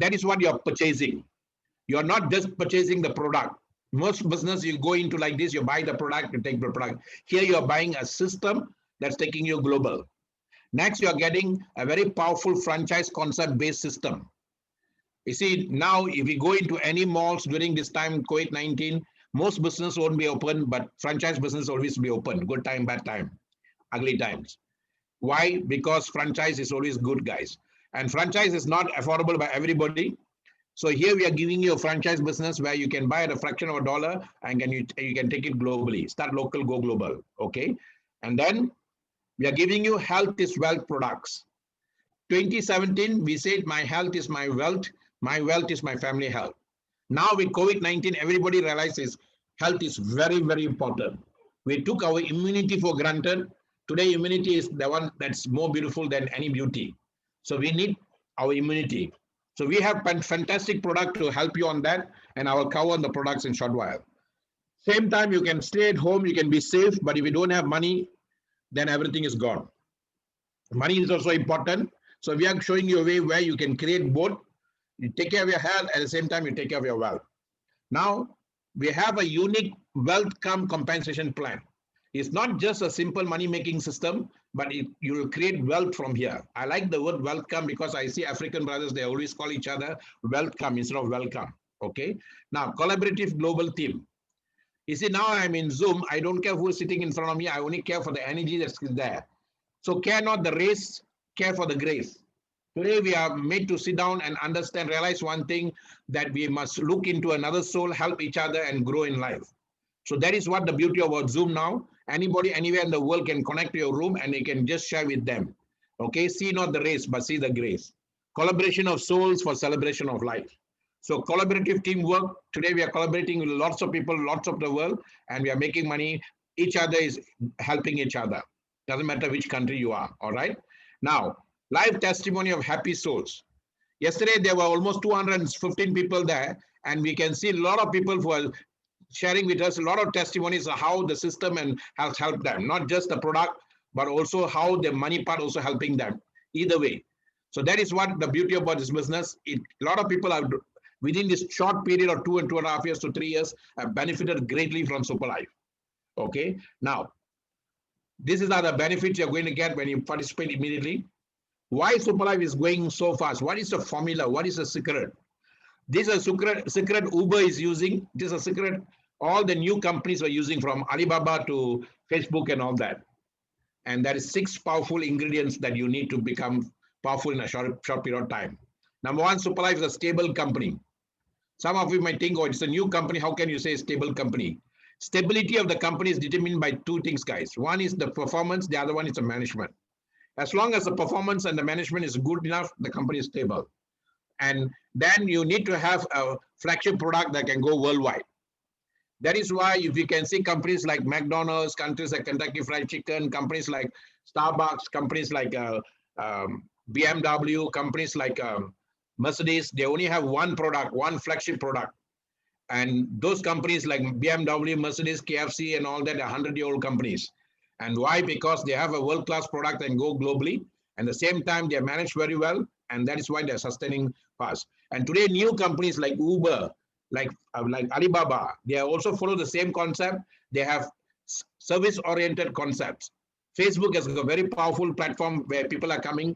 that is what you're purchasing. You're not just purchasing the product. Most business you go into like this, you buy the product, you take the product. Here you're buying a system that's taking you global. Next, you're getting a very powerful franchise concept-based system. You see, now if we go into any malls during this time, COVID-19, most business won't be open, but franchise business always be open. Good time, bad time, ugly times. Why? Because franchise is always good, guys. And franchise is not affordable by everybody. So here we are giving you a franchise business where you can buy at a fraction of a dollar and you can take it globally. Start local, go global. Okay. And then we are giving you health is wealth products. 2017, we said my health is my wealth is my family health. Now with COVID-19, everybody realizes health is very, very important. We took our immunity for granted. Today, immunity is the one that's more beautiful than any beauty. So we need our immunity. So we have fantastic product to help you on that, and I will cover on the products in short while. Same time, you can stay at home, you can be safe, but if you don't have money, then everything is gone. Money is also important. So we are showing you a way where you can create both. You take care of your health, at the same time, you take care of your wealth. Now, we have a unique wealth come compensation plan. It's not just a simple money-making system, but you will create wealth from here. I like the word wealth come because I see African brothers, they always call each other wealth come instead of welcome. Okay. Now, collaborative global team. You see, now I'm in Zoom. I don't care who is sitting in front of me. I only care for the energy that's there. So care not the race, care for the grace. Today, we are made to sit down and understand, realize one thing, that we must look into another soul, help each other, and grow in life. So that is what the beauty about Zoom now. Anybody, anywhere in the world can connect to your room and you can just share with them. Okay, see not the race, but see the grace. Collaboration of souls for celebration of life. So collaborative teamwork. Today we are collaborating with lots of people, lots of the world, and we are making money. Each other is helping each other. Doesn't matter which country you are, all right? Now, live testimony of happy souls. Yesterday, there were almost 215 people there, and we can see a lot of people who are sharing with us a lot of testimonies of how the system and has helped them, not just the product, but also how the money part also helping them, either way. So that is what the beauty about this business. A lot of people are within this short period of 2.5 years to 3 years have benefited greatly from Superlife. Okay, now, this is the benefits you're going to get when you participate immediately. Why Superlife is going so fast? What is the formula? What is the secret? This is a secret Uber is using. This is a secret all the new companies are using, from Alibaba to Facebook and all that. And there is 6 powerful ingredients that you need to become powerful in a short period of time. Number 1, Superlife is a stable company. Some of you might think, oh, it's a new company. How can you say stable company? Stability of the company is determined by 2 things, guys. One is the performance. The other one is the management. As long as the performance and the management is good enough, the company is stable. And then you need to have a flagship product that can go worldwide. That is why if you can see companies like McDonald's, companies like Kentucky Fried Chicken, companies like Starbucks, companies like BMW, companies like Mercedes, they only have one product, one flagship product. And those companies like BMW, Mercedes, KFC, and all that are 100-year-old companies. And why? Because they have a world-class product and go globally. And at the same time, they are managed very well. And that is why they're sustaining fast. And today, new companies like Uber, like Alibaba, they also follow the same concept. They have service-oriented concepts. Facebook has a very powerful platform where people are coming.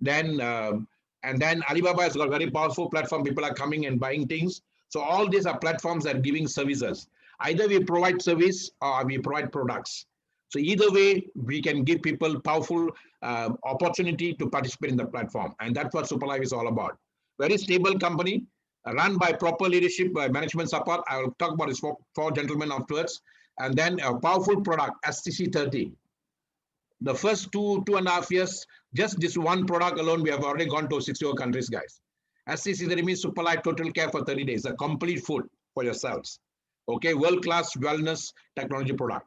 And then Alibaba has got a very powerful platform. People are coming and buying things. So all these are platforms that are giving services. Either we provide service or we provide products. So either way, we can give people powerful opportunity to participate in the platform. And that's what Superlife is all about. Very stable company, run by proper leadership, by management support. I will talk about this four gentlemen afterwards. And then a powerful product, STC30. The first 2.5 years, just this one product alone, we have already gone to 60 countries, guys. STC30 means Superlife Total Care for 30 days, a complete food for yourselves. Okay, world-class wellness technology product.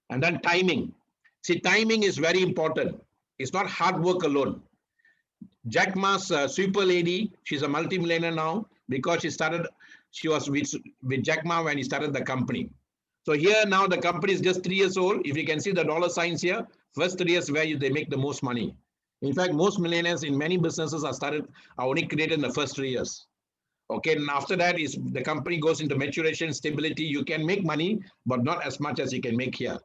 And then timing. See, timing is very important. It's not hard work alone. Jack Ma's sweeper lady, she's a multi-millionaire now because she was with Jack Ma when he started the company. So here now the company is just 3 years old. If you can see the dollar signs here, first 3 years where they make the most money. In fact, most millionaires in many businesses are only created in the first 3 years. Okay, and after that is the company goes into maturation, stability. You can make money, but not as much as you can make here.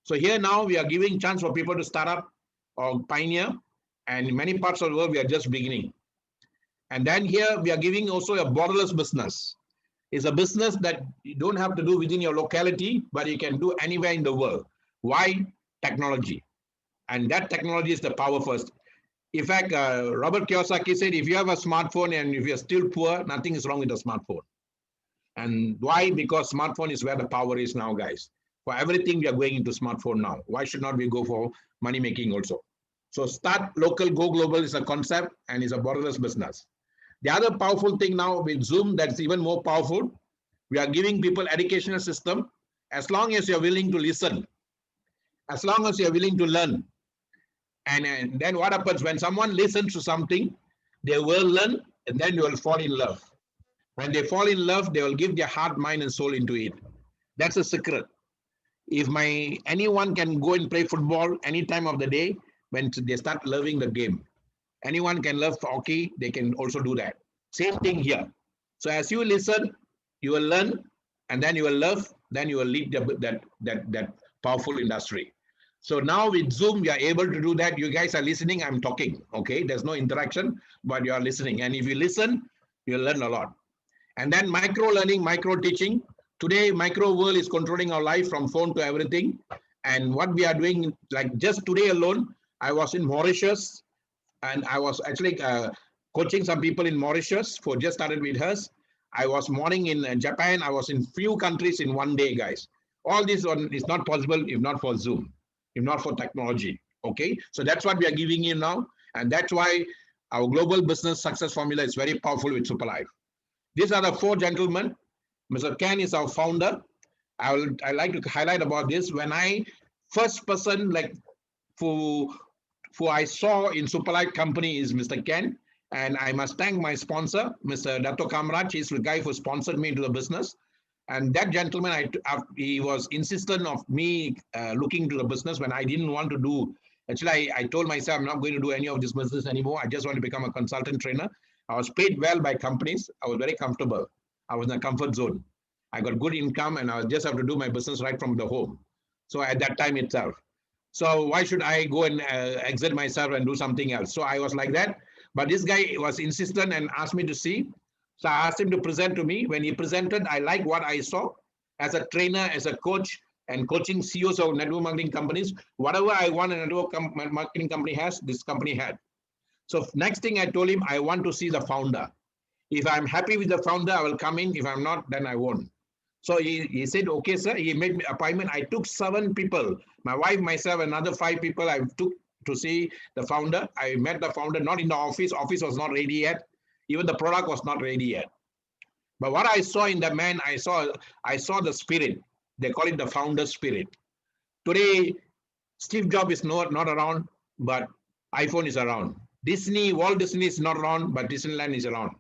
So here now we are giving chance for people to start up or pioneer, and in many parts of the world we are just beginning. And then here we are giving also a borderless business. It's a business that you don't have to do within your locality, but you can do anywhere in the world. Why? Technology. And that technology is the power first. In fact, Robert Kiyosaki said, if you have a smartphone and if you're still poor, nothing is wrong with the smartphone. And why? Because smartphone is where the power is now, guys. For everything, we are going into smartphone now. Why should not we go for money making also? So start local, go global is a concept and is a borderless business. The other powerful thing now with Zoom that's even more powerful, we are giving people educational system. As long as you're willing to listen, as long as you're willing to learn, and then what happens when someone listens to something, they will learn and then they will fall in love. When they fall in love, they will give their heart, mind, and soul into it. That's a secret. If anyone can go and play football any time of the day, when they start loving the game. Anyone can love hockey, they can also do that. Same thing here. So as you listen, you will learn, and then you will love, then you will lead that powerful industry. So now with Zoom, we are able to do that. You guys are listening, I'm talking. Okay, there's no interaction, but you are listening. And if you listen, you'll learn a lot. And then micro learning, micro teaching. Today, micro world is controlling our life from phone to everything. And what we are doing, like just today alone, I was in Mauritius, and I was actually coaching some people in Mauritius for just started with us. I was morning in Japan. I was in few countries in one day, guys. All this is not possible if not for Zoom, if not for technology. Okay, so that's what we are giving you now, and that's why our global business success formula is very powerful with Superlife. These are the four gentlemen. Mr. Ken is our founder. I like to highlight about this. When I first person like who I saw in Superlight company is Mr. Ken, and I must thank my sponsor, Mr. Dato Kamraj. He's the guy who sponsored me into the business. And that gentleman, he was insistent of me looking to the business when I didn't want to do. Actually, I told myself I'm not going to do any of this business anymore. I just want to become a consultant trainer. I was paid well by companies. I was very comfortable. I was in a comfort zone. I got good income, and I just have to do my business right from the home. So at that time itself. So why should I go and exert myself and do something else? So I was like that. But this guy was insistent and asked me to see. So I asked him to present to me. When he presented, I liked what I saw. As a trainer, as a coach, and coaching CEOs of network marketing companies, whatever I want a network marketing company has, this company had. So next thing I told him, I want to see the founder. If I'm happy with the founder, I will come in. If I'm not, then I won't. So he said, okay, sir. He made me appointment. I took 7 people, my wife, myself, another 5 people I took to see the founder. I met the founder, not in the office. Office was not ready yet. Even the product was not ready yet. But what I saw in the man, I saw the spirit. They call it the founder spirit. Today, Steve Jobs is not around, but iPhone is around. Walt Disney is not around, but Disneyland is around.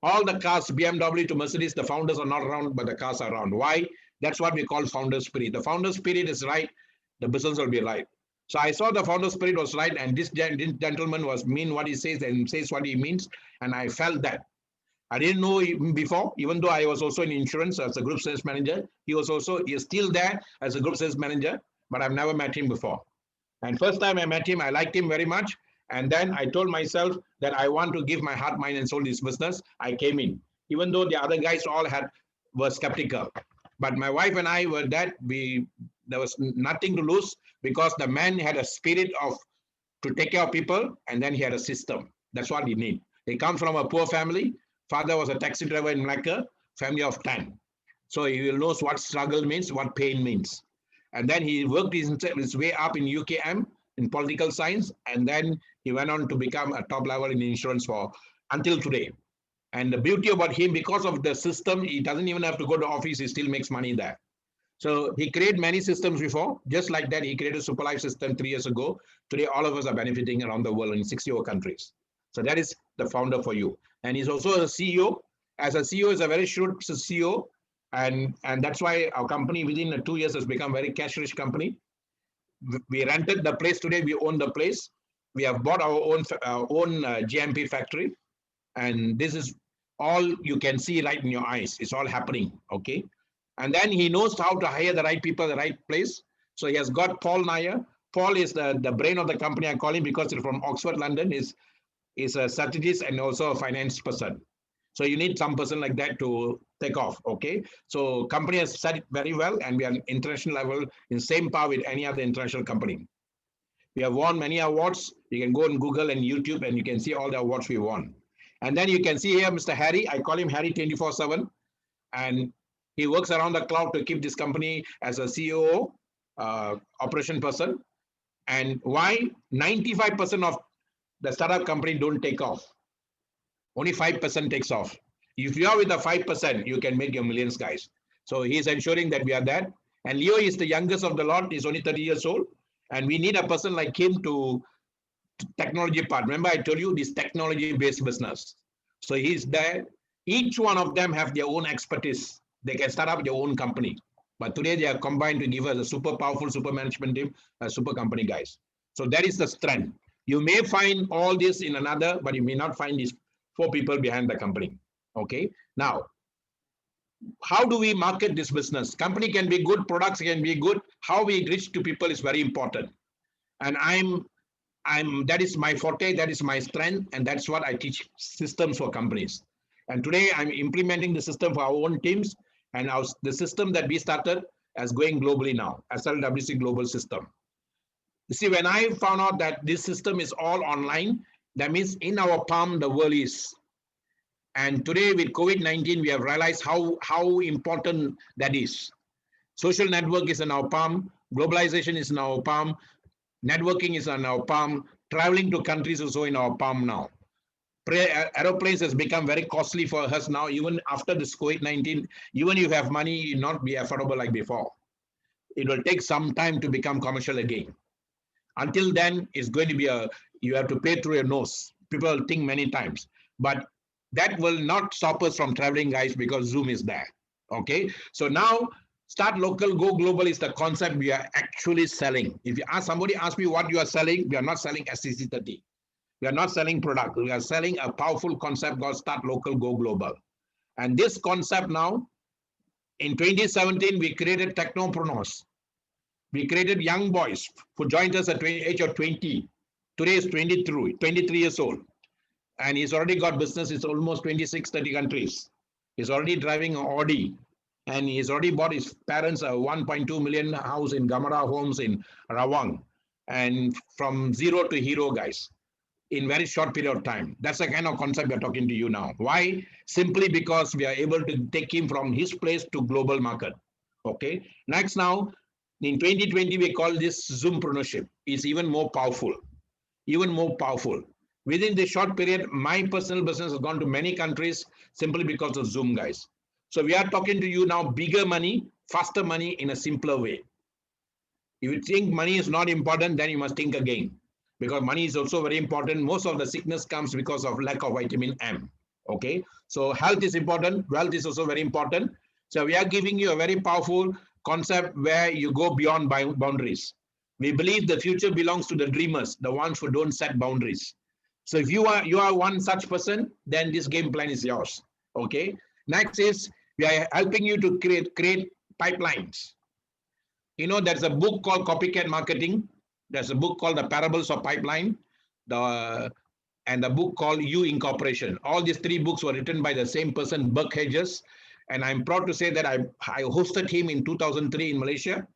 All the cars, BMW to Mercedes, the founders are not around, but the cars are around. Why? That's what we call founder spirit. The founder spirit is right, the business will be right. So I saw the founder spirit was right, and this gentleman was mean what he says and says what he means, and I felt that. I didn't know him before, even though I was also in insurance as a group sales manager. He is still there as a group sales manager, but I've never met him before. And first time I met him, I liked him very much. And then I told myself that I want to give my heart, mind, and soul to this business. I came in, even though the other guys all were skeptical. But my wife and I were that there was nothing to lose because the man had a spirit to take care of people, and then he had a system. That's what he need. He comes from a poor family. Father was a taxi driver in Malacca, family of 10. So he knows what struggle means, what pain means. And then he worked his way up in UKM in political science, and then he went on to become a top level in insurance until today. And the beauty about him, because of the system, he doesn't even have to go to office, he still makes money there. So he created many systems before, just like that. He created a Superlife system 3 years ago. Today, all of us are benefiting around the world in 60 countries. So that is the founder for you. And he's also a CEO. As a CEO, he's a very shrewd CEO. And that's why our company within 2 years has become a very cash-rich company. We rented the place today, we own the place. We have bought our own GMP factory, and this is all you can see right in your eyes. It's all happening, okay? And then he knows how to hire the right people, the right place. So he has got Paul Nair. Paul is the brain of the company. I call him because he's from Oxford, London. Is a strategist and also a finance person. So you need some person like that to take off, okay? So company has set it very well, and we are international level in same power with any other international company. We have won many awards. You can go on Google and YouTube and you can see all the awards we won. And then you can see here Mr. Harry. I call him Harry 24/7. And he works around the clock to keep this company as a CEO, operation person. And why 95% of the startup company don't take off? Only 5% takes off. If you are with the 5%, you can make your millions, guys. So he's ensuring that we are that. And Leo is the youngest of the lot. He's only 30 years old. And we need a person like him to technology part. Remember, I told you this technology-based business. So he's there. Each one of them have their own expertise. They can start up their own company. But today they are combined to give us a super powerful super management team, a super company, guys. So that is the strength. You may find all this in another, but you may not find these 4 people behind the company. Okay. Now, how do we market this business? Company can be good, products can be good. How we reach to people is very important. And that is my forte, that is my strength, and that's what I teach systems for companies. And today I'm implementing the system for our own teams, and the system that we started as going globally now, SLWC Global System. You see, when I found out that this system is all online, that means in our palm the world is. And today with COVID-19, we have realized how important that is. Social network is in our palm, globalization is in our palm, networking is in our palm, traveling to countries is also in our palm now. Aeroplanes has become very costly for us now, even after this COVID-19. Even if you have money, it will not be affordable like before. It will take some time to become commercial again. Until then, it's going to be you have to pay through your nose. People think many times, but that will not stop us from traveling, guys, because Zoom is there. Okay, so now start local, go global is the concept we are actually selling. If you ask somebody, ask me what you are selling, we are not selling SCC30. We are not selling product. We are selling a powerful concept called start local, go global. And this concept now, in 2017, we created Technopreneurs. We created young boys who joined us at the age of 20. Today is 23 years old. And he's already got business. It's almost 26, 30 countries. He's already driving an Audi. And he's already bought his parents a 1.2 million house in Gamara Homes in Rawang. And from zero to hero, guys, in very short period of time. That's the kind of concept we're talking to you now. Why? Simply because we are able to take him from his place to global market. Okay. Next now, in 2020, we call this Zoompreneurship. It's even more powerful. Even more powerful. Within this short period, my personal business has gone to many countries simply because of Zoom, guys. So we are talking to you now, bigger money, faster money in a simpler way. If you think money is not important, then you must think again, because money is also very important. Most of the sickness comes because of lack of vitamin M. Okay, so health is important, wealth is also very important. So we are giving you a very powerful concept where you go beyond boundaries. We believe the future belongs to the dreamers, the ones who don't set boundaries. So if you are one such person, then this game plan is yours. Okay. Next is we are helping you to create pipelines. You know, there's a book called Copycat Marketing. There's a book called The Parables of Pipeline, and the book called You Incorporation. All these 3 books were written by the same person, Burke Hedges. And I'm proud to say that I hosted him in 2003 in Malaysia,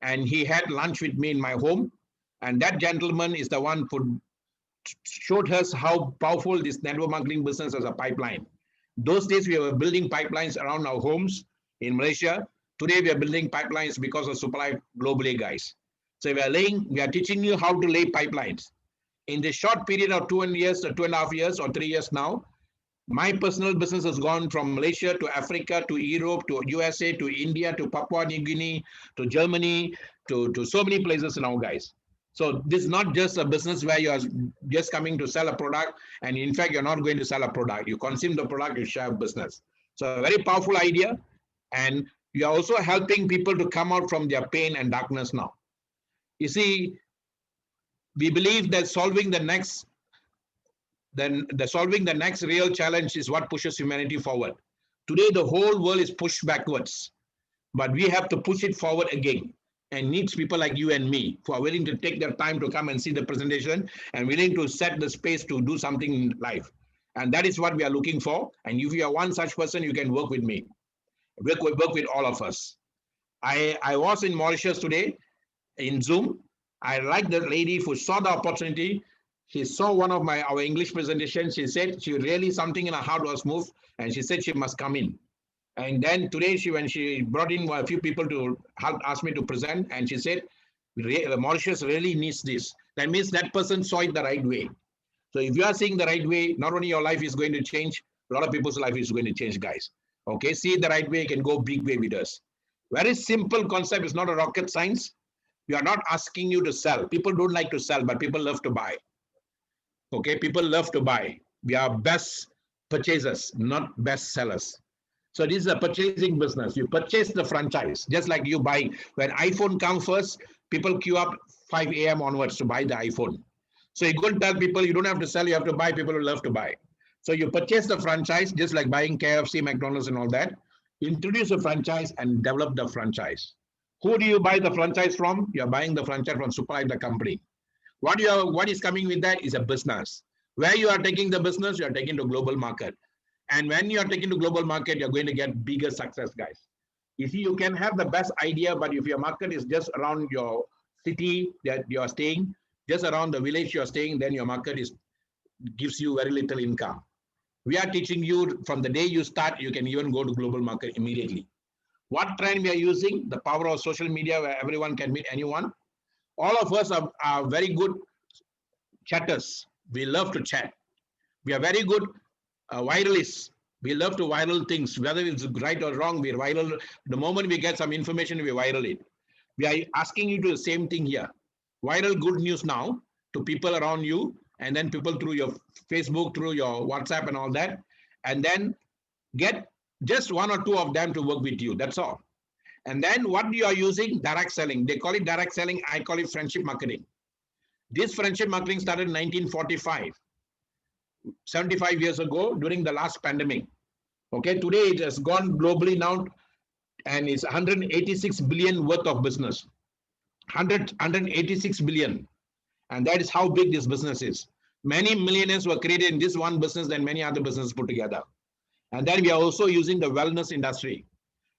and he had lunch with me in my home. And that gentleman is the one who showed us how powerful this network marketing business as a pipeline. Those days we were building pipelines around our homes in Malaysia. Today we are building pipelines because of supply globally, guys. So we are teaching you how to lay pipelines. In the short period of 2 years, or 2.5 years, or 3 years now, my personal business has gone from Malaysia to Africa to Europe to USA to India to Papua New Guinea to Germany to so many places now, guys. So this is not just a business where you are just coming to sell a product, and in fact, you're not going to sell a product. You consume the product, you share business. So a very powerful idea, and you are also helping people to come out from their pain and darkness now. You see, We believe that solving the next real challenge is what pushes humanity forward. Today, the whole world is pushed backwards, but we have to push it forward again, and needs people like you and me who are willing to take their time to come and see the presentation and willing to set the space to do something in life. And that is what we are looking for. And if you are one such person, you can work with me. Work with all of us. I was in Mauritius today in Zoom. I like the lady who saw the opportunity. She saw one of our English presentations. She said she really something in her heart was moved, and she said she must come in. And then today, when she brought in a few people to help, ask me to present, and she said, Mauritius really needs this. That means that person saw it the right way. So if you are seeing the right way, not only your life is going to change, a lot of people's life is going to change, guys. Okay, see it the right way, you can go big way with us. Very simple concept. It's not a rocket science. We are not asking you to sell. People don't like to sell, but people love to buy. Okay, people love to buy. We are best purchasers, not best sellers. So this is a purchasing business. You purchase the franchise, just like you buy. When iPhone comes first, people queue up 5 a.m. onwards to buy the iPhone. So you go and tell people you don't have to sell, you have to buy. People will love to buy. So you purchase the franchise, just like buying KFC, McDonald's and all that. Introduce a franchise and develop the franchise. Who do you buy the franchise from? You're buying the franchise from Superlife, the company. What is coming with that is a business. Where you are taking the business, you are taking to global market. And when you are taking to global market, you're going to get bigger success, guys. You see, you can have the best idea, but if your market is just around your city that you're staying, just around the village you're staying, then your market gives you very little income. We are teaching you from the day you start, you can even go to global market immediately. What trend we are using? The power of social media, where everyone can meet anyone. All of us are very good chatters. We love to chat. We are very good viralists. We love to viral things, whether it's right or wrong. We're viral. The moment we get some information, we viral it. We are asking you to do the same thing here. Viral good news now to people around you, and then people through your Facebook, through your WhatsApp and all that. And then get just one or two of them to work with you. That's all. And then what you are using? Direct selling. They call it direct selling. I call it friendship marketing. This friendship marketing started in 1945. 75 years ago during the last pandemic. Okay, today it has gone globally now and it's 186 billion worth of business. 186 billion. And that is how big this business is. Many millionaires were created in this one business than many other businesses put together. And then we are also using the wellness industry.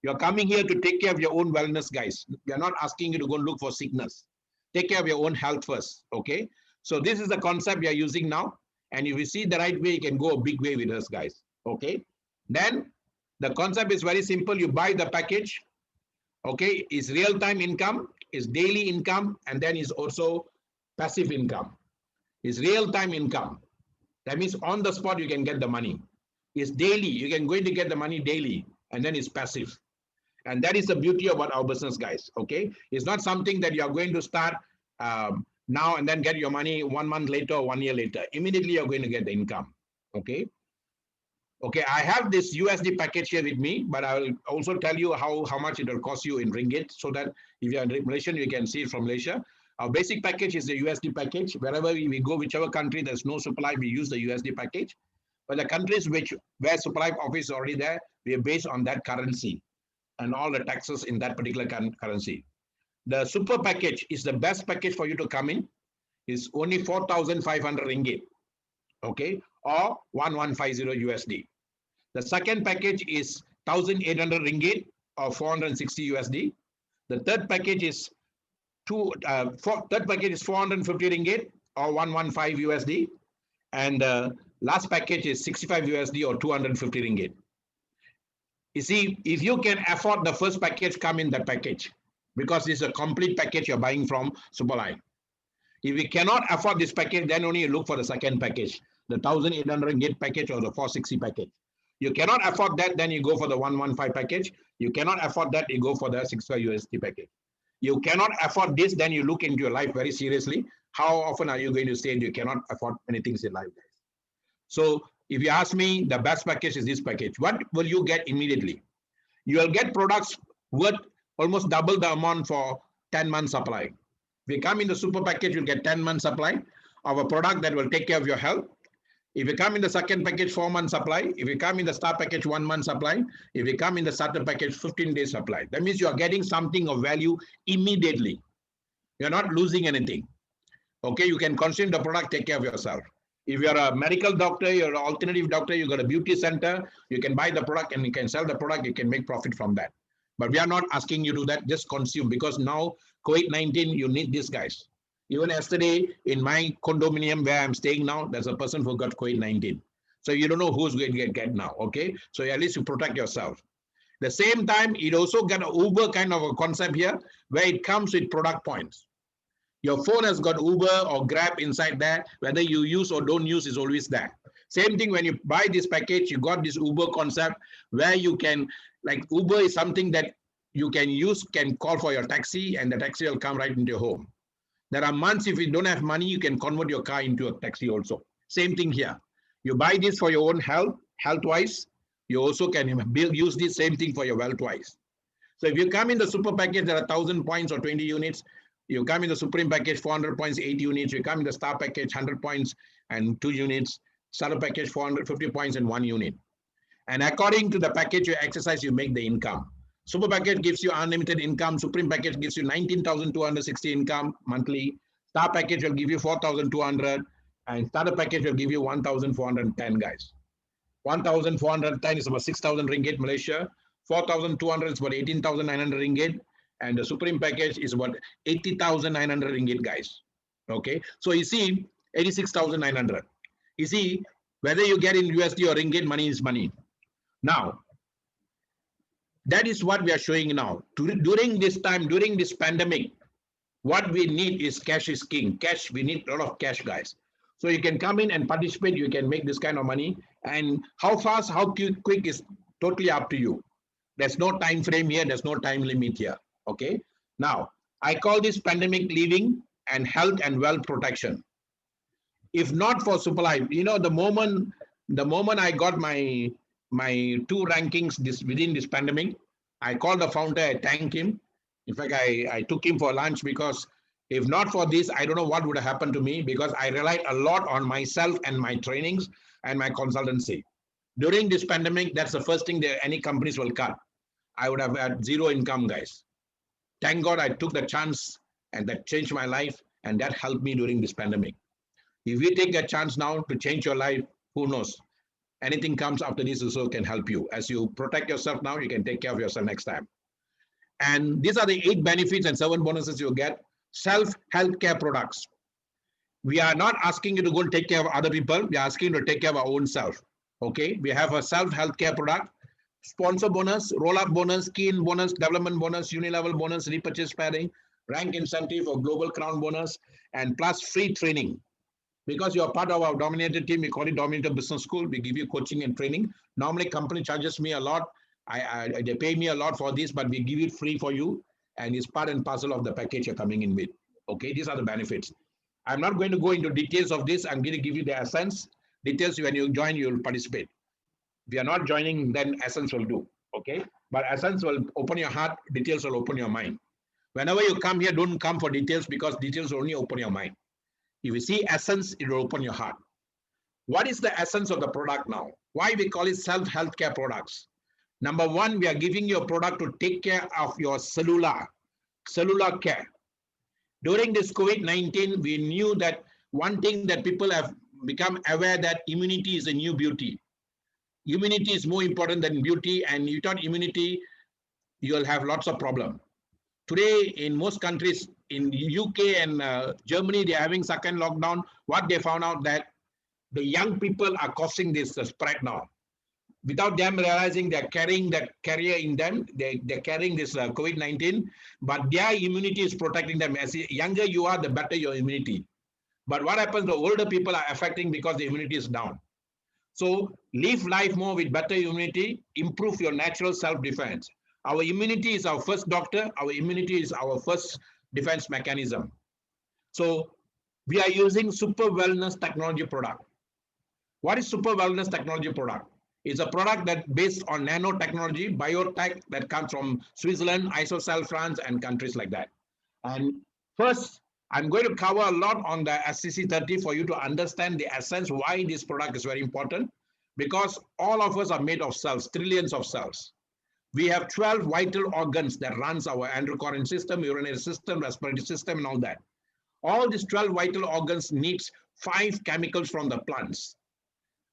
You're coming here to take care of your own wellness, guys. We are not asking you to go look for sickness. Take care of your own health first. Okay. So this is the concept we are using now. And if you see the right way, you can go a big way with us, guys. Okay. Then the concept is very simple. You buy the package. Okay. It's real-time income, it's daily income, and then it's also passive income. It's real-time income. That means on the spot, you can get the money. It's daily. You can go in to get the money daily, and then it's passive. And that is the beauty about our business, guys. Okay. It's not something that you're going to start now and then get your money 1 month later or 1 year later. Immediately you're going to get the income. Okay. Okay, I have this USD package here with me, but I will also tell you how much it will cost you in ringgit, so that if you're in Malaysian, you can see it from Malaysia. Our basic package is the USD package. Wherever we go, whichever country there's no supply, we use the USD package. But the countries where supply office is already there, we are based on that currency and all the taxes in that particular currency. The super package is the best package for you to come in. It's only 4,500 ringgit, okay, or 1150 USD. The second package is 1,800 ringgit or 460 USD. The third package is 450 ringgit or 115 USD, and the last package is 65 USD or 250 ringgit. You see, if you can afford the first package, come in that package, because it's a complete package you're buying from Superlife. If you cannot afford this package, then only you look for the second package, the 1,800 ringgit package or the 460 package. You cannot afford that, then you go for the 115 package. You cannot afford that, you go for the 65 USD package. You cannot afford this, then you look into your life very seriously. How often are you going to say you cannot afford many things in life, guys? So if you ask me, the best package is this package. What will you get immediately? You will get products worth almost double the amount for 10 months supply. If you come in the super package, you'll get 10 months supply of a product that will take care of your health. If you come in the second package, 4 months supply. If you come in the star package, 1 month supply. If you come in the starter package, 15 days supply. That means you are getting something of value immediately. You're not losing anything. Okay, you can consume the product, take care of yourself. If you're a medical doctor, you're an alternative doctor, you got a beauty center, you can buy the product and you can sell the product, you can make profit from that. But we are not asking you to do that, just consume, because now COVID-19, you need these guys. Even yesterday in my condominium where I'm staying now, there's a person who got COVID-19. So you don't know who's going to get now, okay? So at least you protect yourself. The same time, it also got an Uber kind of a concept here where it comes with product points. Your phone has got Uber or Grab inside there. Whether you use or don't use is always there. Same thing when you buy this package, you got this Uber concept where you can, like Uber is something that you can use, can call for your taxi and the taxi will come right into your home. There are months if you don't have money, you can convert your car into a taxi also. Same thing here. You buy this for your own health-wise. You also can use this same thing for your wealth-wise. So if you come in the super package, there are 1,000 points or 20 units. You come in the Supreme package, 400 points, 8 units. You come in the Star package, 100 points and 2 units. Starter package, 450 points and 1 unit. And according to the package you exercise, you make the income. Super package gives you unlimited income. Supreme package gives you 19,260 income monthly. Star package will give you 4,200. And starter package will give you 1,410, guys. 1,410 is about 6,000 ringgit Malaysia. 4,200 is about 18,900 ringgit. And the Supreme package is about 80,900 ringgit, guys. Okay, so you see 86,900. You see, whether you get in USD or ringgit, money is money. Now, that is what we are showing now. During this time, during this pandemic, what we need is cash is king. Cash, we need a lot of cash, guys. So you can come in and participate. You can make this kind of money. And how fast, how quick is totally up to you. There's no time frame here. There's no time limit here. Okay. Now, I call this pandemic living and health and wealth protection. If not for Superlife, you know, the moment I got my 2 rankings within this pandemic, I called the founder, I thanked him. In fact, I took him for lunch, because if not for this, I don't know what would have happened to me, because I relied a lot on myself and my trainings and my consultancy. During this pandemic, that's the first thing that any companies will cut. I would have had zero income, guys. Thank God I took the chance, and that changed my life, and that helped me during this pandemic. If you take a chance now to change your life, who knows? Anything comes after this also can help you. As you protect yourself now, you can take care of yourself next time. And these are the 8 benefits and 7 bonuses you get. Self-healthcare products. We are not asking you to go and take care of other people. We are asking you to take care of our own self. Okay, we have a self-healthcare product. Sponsor bonus, roll-up bonus, key-in bonus, development bonus, uni-level bonus, repurchase pairing, rank incentive or global crown bonus, and plus free training. Because you're part of our Dominator team, we call it Dominator Business School. We give you coaching and training. Normally, company charges me a lot. They pay me a lot for this, but we give it free for you. And it's part and parcel of the package you're coming in with. Okay, these are the benefits. I'm not going to go into details of this. I'm going to give you the essence. Details, when you join, you'll participate. If you're not joining, then essence will do. Okay, but essence will open your heart. Details will open your mind. Whenever you come here, don't come for details, because details will only open your mind. If you see essence, it will open your heart. What is the essence of the product now? Why we call it self-healthcare products? Number 1, we are giving you a product to take care of your cellular care. During this COVID-19, we knew that one thing that people have become aware that immunity is a new beauty. Immunity is more important than beauty, and without immunity, you'll have lots of problems. Today, in most countries, in UK and Germany, they're having second lockdown. What they found out that the young people are causing this spread now. Without them realizing, they're carrying that carrier in them. They're carrying this COVID-19, but their immunity is protecting them. As younger you are, the better your immunity. But what happens, the older people are affecting because the immunity is down. So live life more with better immunity, improve your natural self-defense. Our immunity is our first doctor. Our immunity is our first defense mechanism. So we are using Super Wellness Technology product. What is Super Wellness Technology product? It's a product that based on nanotechnology, biotech that comes from Switzerland, Isocell, France, and countries like that. And first, I'm going to cover a lot on the SCC30 for you to understand the essence why this product is very important, because all of us are made of cells, trillions of cells. We have 12 vital organs that runs our endocrine system, urinary system, respiratory system, and all that. All these 12 vital organs needs 5 chemicals from the plants.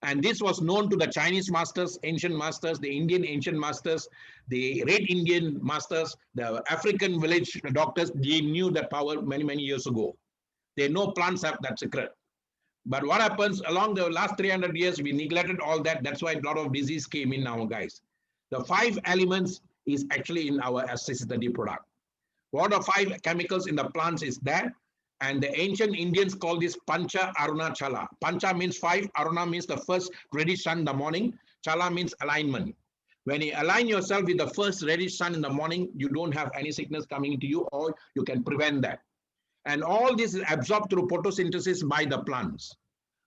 And this was known to the Chinese masters, ancient masters, the Indian ancient masters, the Red Indian masters, the African village doctors. They knew that power many, many years ago. They know plants have that secret. But what happens along the last 300 years, we neglected all that. That's why a lot of disease came in now, guys. The 5 elements is actually in our SCC30 product. What are 5 chemicals in the plants is there? And the ancient Indians call this Pancha Aruna Chala. Pancha means 5, Aruna means the first reddish sun in the morning, Chala means alignment. When you align yourself with the first reddish sun in the morning, you don't have any sickness coming into you, or you can prevent that. And all this is absorbed through photosynthesis by the plants.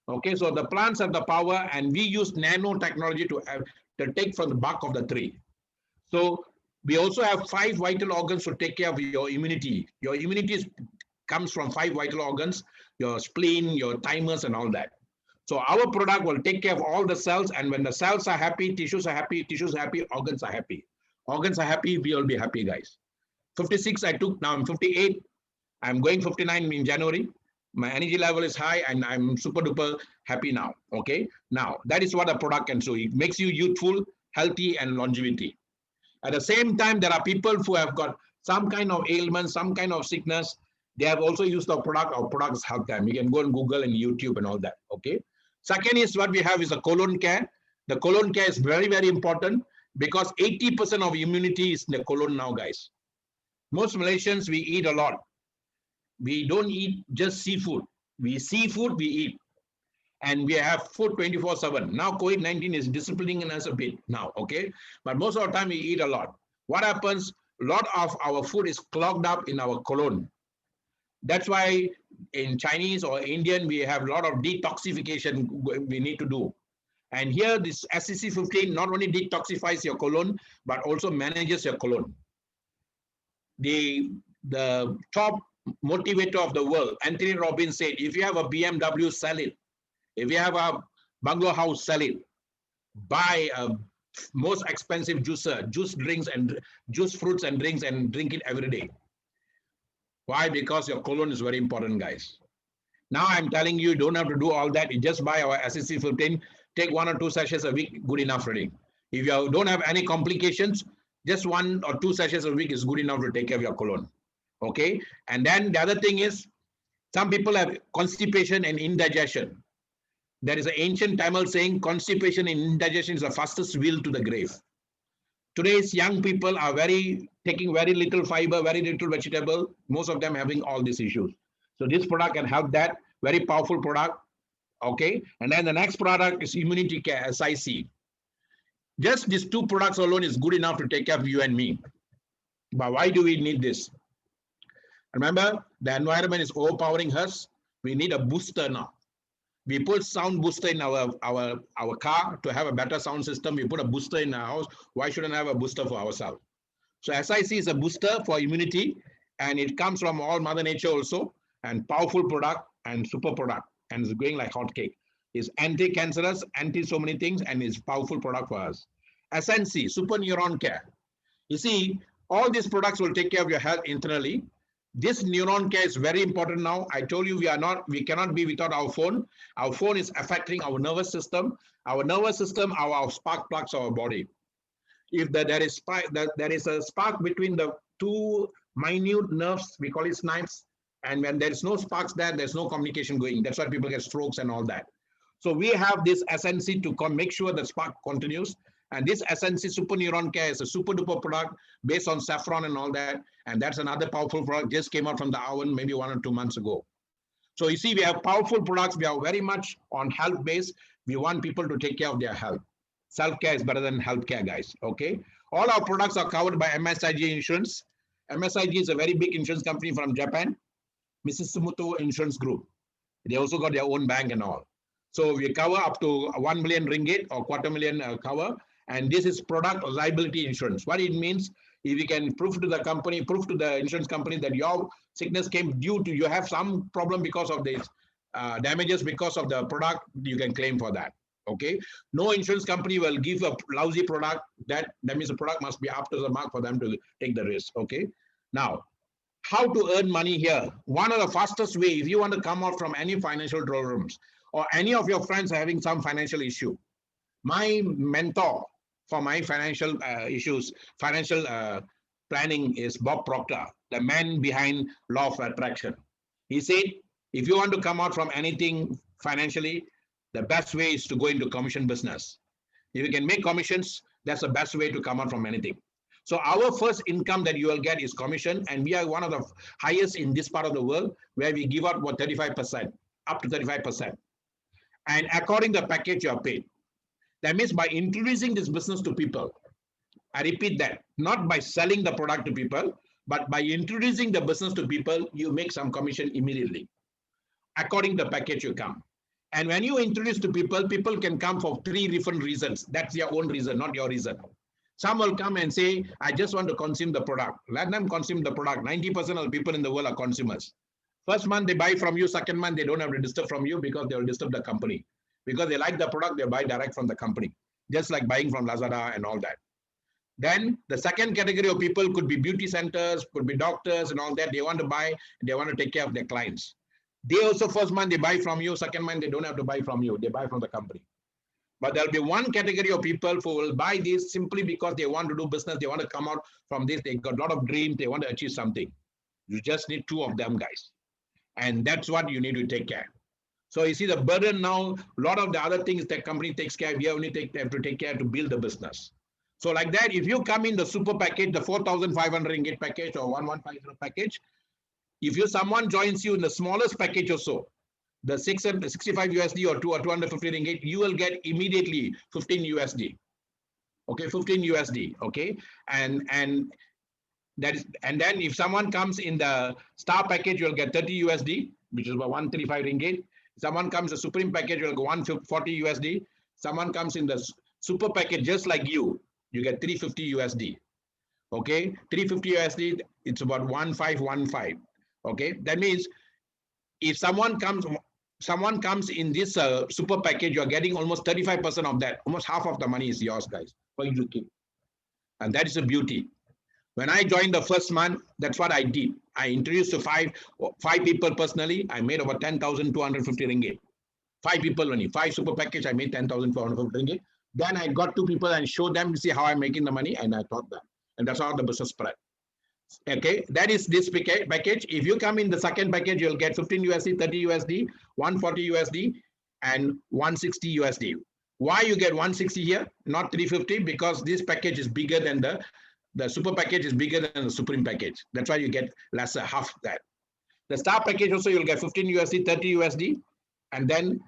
Okay, so the plants have the power, and we use nanotechnology to take from the bark of the tree. So we also have 5 vital organs to take care of your immunity. Your immunity comes from 5 vital organs, your spleen, your thymus, and all that. So our product will take care of all the cells, and when the cells are happy, tissues are happy, organs are happy. Organs are happy, we will be happy, guys. 56 I took, now I'm 58. I'm going 59 in January. My energy level is high, and I'm super duper happy now. Okay, now that is what a product can do. It makes you youthful, healthy, and longevity. At the same time, there are people who have got some kind of ailment, some kind of sickness. They have also used our product. Our products help them. You can go on Google and YouTube and all that. Okay. Second is what we have is a colon care. The colon care is very, very important because 80% of immunity is in the colon now, guys. Most Malaysians, we eat a lot. We don't eat just seafood. We see food, we eat. And we have food 24/7. Now COVID-19 is disciplining us a bit now, okay? But most of the time we eat a lot. What happens? A lot of our food is clogged up in our colon. That's why in Chinese or Indian, we have a lot of detoxification we need to do. And here this SCC15 not only detoxifies your colon, but also manages your colon. The top motivator of the world, Anthony Robbins, said, if you have a BMW, sell it. If you have a bungalow house, sell it. Buy a most expensive juicer, juice fruits and drinks, and drink it every day. Why? Because your colon is very important, guys. Now I'm telling you, you don't have to do all that. You just buy our SCC15, take 1 or 2 sachets a week, good enough already. If you don't have any complications, just 1 or 2 sachets a week is good enough to take care of your colon. Okay. And then the other thing is, some people have constipation and indigestion. There is an ancient Tamil saying, constipation and indigestion is the fastest wheel to the grave. Today's young people are taking very little fiber, very little vegetable, most of them having all these issues. So this product can help that, very powerful product. Okay. And then the next product is Immunity Care, SIC. Just these 2 products alone is good enough to take care of you and me. But why do we need this? Remember, the environment is overpowering us. We need a booster now. We put sound booster in our car to have a better sound system. We put a booster in our house. Why shouldn't I have a booster for ourselves? So SIC is a booster for immunity, and it comes from all Mother Nature also, and powerful product and super product, and it's going like hotcake. It's anti-cancerous, anti so many things, and it's powerful product for us. SNC, Super Neuron Care. You see, all these products will take care of your health internally. This neuron care is very important now. I told you we cannot be without our phone. Our phone is affecting our nervous system. Our nervous system are our spark plugs of our body. If there is a spark between the 2 minute nerves, we call it snipes, and when there is no sparks there's no communication going. That's why people get strokes and all that. So we have this SNC to make sure the spark continues. And this SNC Super Neuron Care is a super duper product based on saffron and all that. And that's another powerful product, just came out from the oven maybe 1 or 2 months ago. So you see, we have powerful products. We are very much on health base. We want people to take care of their health. Self-care is better than healthcare, guys. Okay. All our products are covered by MSIG Insurance. MSIG is a very big insurance company from Japan. Mitsumoto Insurance Group. They also got their own bank and all. So we cover up to 1 million ringgit or 250,000 cover. And this is product liability insurance. What it means, If you can prove to the company, prove to the insurance company that your sickness came due to you have some problem because of this damages because of the product, you can claim for that. Okay, no insurance company will give a lousy product. That means the product must be up to the mark for them to take the risk. Okay, now how to earn money here. One of the fastest way, if you want to come out from any financial doldrums or any of your friends are having some financial issue, my mentor for my financial issues, financial planning is Bob Proctor, the man behind Law of Attraction. He said, if you want to come out from anything financially, the best way is to go into commission business. If you can make commissions, that's the best way to come out from anything. So our first income that you will get is commission, and we are one of the highest in this part of the world where we give out about 35%, up to 35%. And according to the package you are paid. That means by introducing this business to people, I repeat that, not by selling the product to people, but by introducing the business to people, you make some commission immediately. According to the package you come. And when you introduce to people, people can come for 3 different reasons. That's their own reason, not your reason. Some will come and say, I just want to consume the product. Let them consume the product. 90% of the people in the world are consumers. First month they buy from you, second month they don't have to disturb from you because they will disturb the company. Because they like the product, they buy direct from the company. Just like buying from Lazada and all that. Then the second category of people could be beauty centers, could be doctors and all that. They want to buy, they want to take care of their clients. They also first month they buy from you, second month they don't have to buy from you, they buy from the company. But there'll be one category of people who will buy this simply because they want to do business, they want to come out from this, they got a lot of dreams, they want to achieve something. You just need 2 of them, guys. And that's what you need to take care. So you see the burden now, a lot of the other things that company takes care, we only have to take care to build the business. So like that, if you come in the super package, the 4,500 ringgit package or 1150 package, if someone joins you in the smallest package or so, the 65 USD or 250 ringgit, you will get immediately 15 USD. Okay, 15 USD. Okay, and that is, and then if someone comes in the star package, you'll get 30 USD, which is about 135 ringgit. Someone comes the supreme package, you'll go 140 USD. Someone comes in the super package just like you get 350 USD. Okay, 350 USD, it's about 1515. Okay, that means if someone comes in this super package, you're getting almost 35% of that. Almost half of the money is yours, guys, for you to keep. And that is the beauty. When I joined the first month, that's what I did. I introduced to five people personally. I made about 10,250 ringgit. 5 people only, 5 super package. I made 10,450 ringgit. Then I got 2 people and showed them to see how I'm making the money, and I taught them. And that's how the business spread. Okay, that is this package. If you come in the second package, you'll get 15 USD, 30 USD, 140 USD, and 160 USD. Why you get 160 here, not 350? Because this package is bigger than the super package is bigger than the supreme package. That's why you get lesser, half that. The star package also, you'll get 15 USD, 30 USD, and then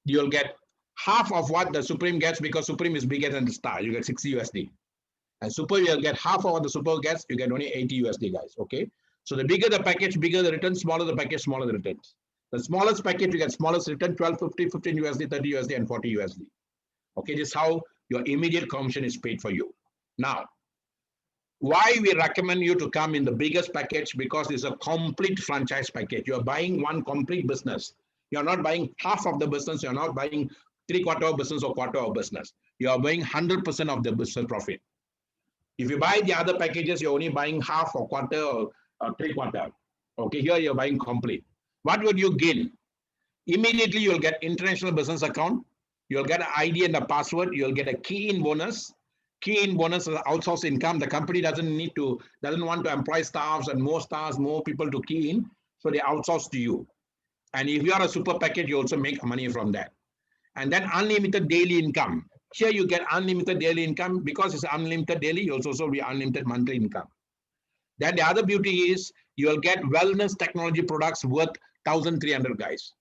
you'll get half of what the supreme gets because supreme is bigger than the star. You get 60 USD. And super, you'll get half of what the super gets, you get only 80 USD, guys. Okay. So the bigger the package, bigger the return, smaller the package, smaller the returns. The smallest package, you get smallest return, 12.50, 15 USD, 30 USD, and 40 USD. Okay, this is how your immediate commission is paid for you. Now, why we recommend you to come in the biggest package? Because it's a complete franchise package. You're buying one complete business. You're not buying half of the business. You're not buying 3/4 of business or quarter of business. You're buying 100% of the business profit. If you buy the other packages, you're only buying half or quarter or 3/4. Okay, here you're buying complete. What would you gain? Immediately, you'll get international business account. You'll get an ID and a password. You'll get a key-in bonus. Key-in bonus is outsourced income. The company doesn't want to employ staffs and more people to key in. So they outsource to you. And if you are a super package, you also make money from that. And then unlimited daily income. Here you get unlimited daily income. Because it's unlimited daily, you'll also be unlimited monthly income. Then the other beauty is you'll get wellness technology products worth 1,300, guys.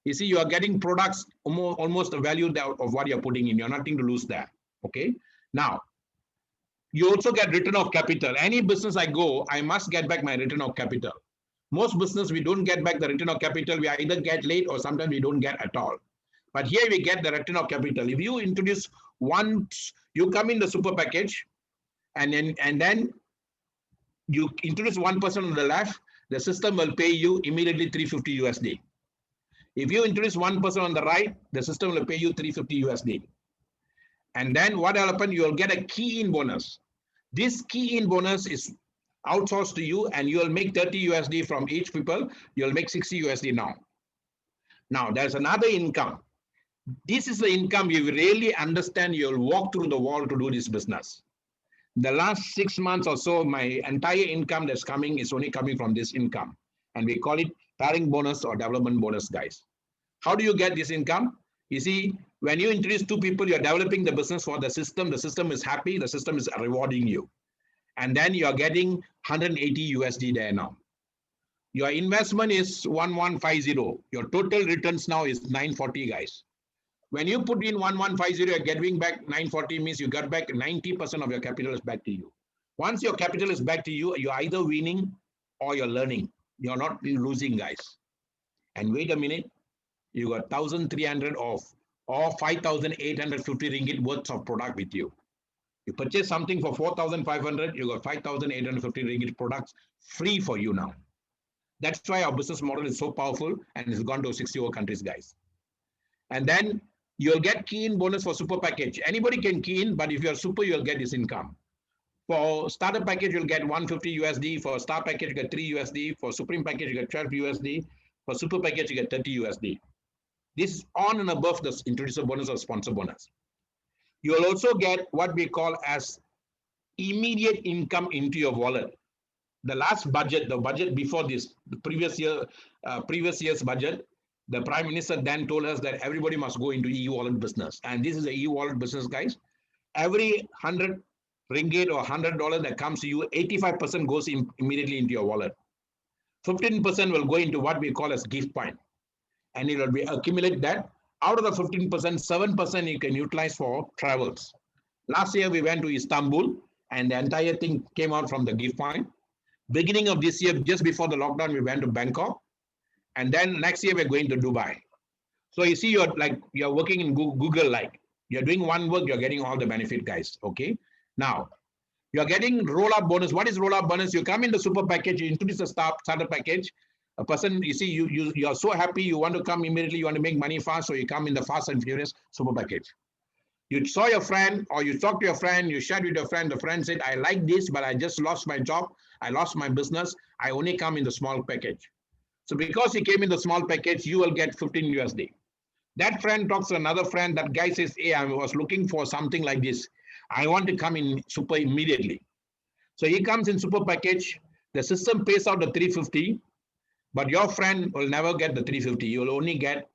You see, you are getting products almost the value of what you're putting in. You're nothing to lose there. Okay. Now, you also get return of capital. Any business I go, I must get back my return of capital. Most business, we don't get back the return of capital. We either get late or sometimes we don't get at all. But here we get the return of capital. If you introduce you come in the super package, and then you introduce 1% on the left, the system will pay you immediately 350 USD. If you introduce 1% on the right, the system will pay you 350 USD. And then what will happen? You will get a key in bonus. This key in bonus is outsourced to you, and you will make 30 USD from each people. You'll make 60 USD now. Now there's another income. This is the income you really understand. You'll walk through the wall to do this business. The last 6 months or so, my entire income that's coming is only coming from this income. And we call it pairing bonus or development bonus, guys. How do you get this income? You see, when you introduce two people, you're developing the business for the system. The system is happy. The system is rewarding you. And then you're getting 180 USD there now. Your investment is 1150. Your total returns now is 940, guys. When you put in 1150, you're getting back 940 means you got back 90% of your capital is back to you. Once your capital is back to you, you're either winning or you're learning. You're not losing, guys. And wait a minute, you got 1,300 off or 5,850 ringgit worth of product with you. You purchase something for 4,500, you got 5,850 ringgit products free for you now. That's why our business model is so powerful and it's gone to 60 over countries, guys. And then you'll get key in bonus for super package. Anybody can key in, but if you're super, you'll get this income. For starter package, you'll get 150 USD. For star package, you get 3 USD. For supreme package, you get 12 USD. For super package, you get 30 USD. This is on and above the introducer bonus or sponsor bonus. You will also get what we call as immediate income into your wallet. The last budget, the budget before this, the previous year's budget, the Prime Minister then told us that everybody must go into e-wallet business. And this is a e-wallet business, guys. Every 100 ringgit or $100 that comes to you, 85% goes immediately into your wallet. 15% will go into what we call as gift point. And it will be accumulate that. Out of the 15%, 7% you can utilize for travels. Last year, we went to Istanbul and the entire thing came out from the gift point. Beginning of this year, just before the lockdown, we went to Bangkok. And then next year, we're going to Dubai. So you see, you're working in Google, like you're doing one work, you're getting all the benefit, guys. Okay. Now, you're getting roll-up bonus. What is roll-up bonus? You come in the super package, you introduce a starter package. A person, you see, you're so happy, you want to come immediately, you want to make money fast, so you come in the fast and furious super package. You saw your friend or you talked to your friend, you shared with your friend, the friend said, I like this, but I just lost my job, I lost my business, I only come in the small package. So because he came in the small package, you will get 15 USD. That friend talks to another friend, that guy says, hey, I was looking for something like this. I want to come in super immediately. So he comes in super package, the system pays out the 350, but your friend will never get the 350. You will only get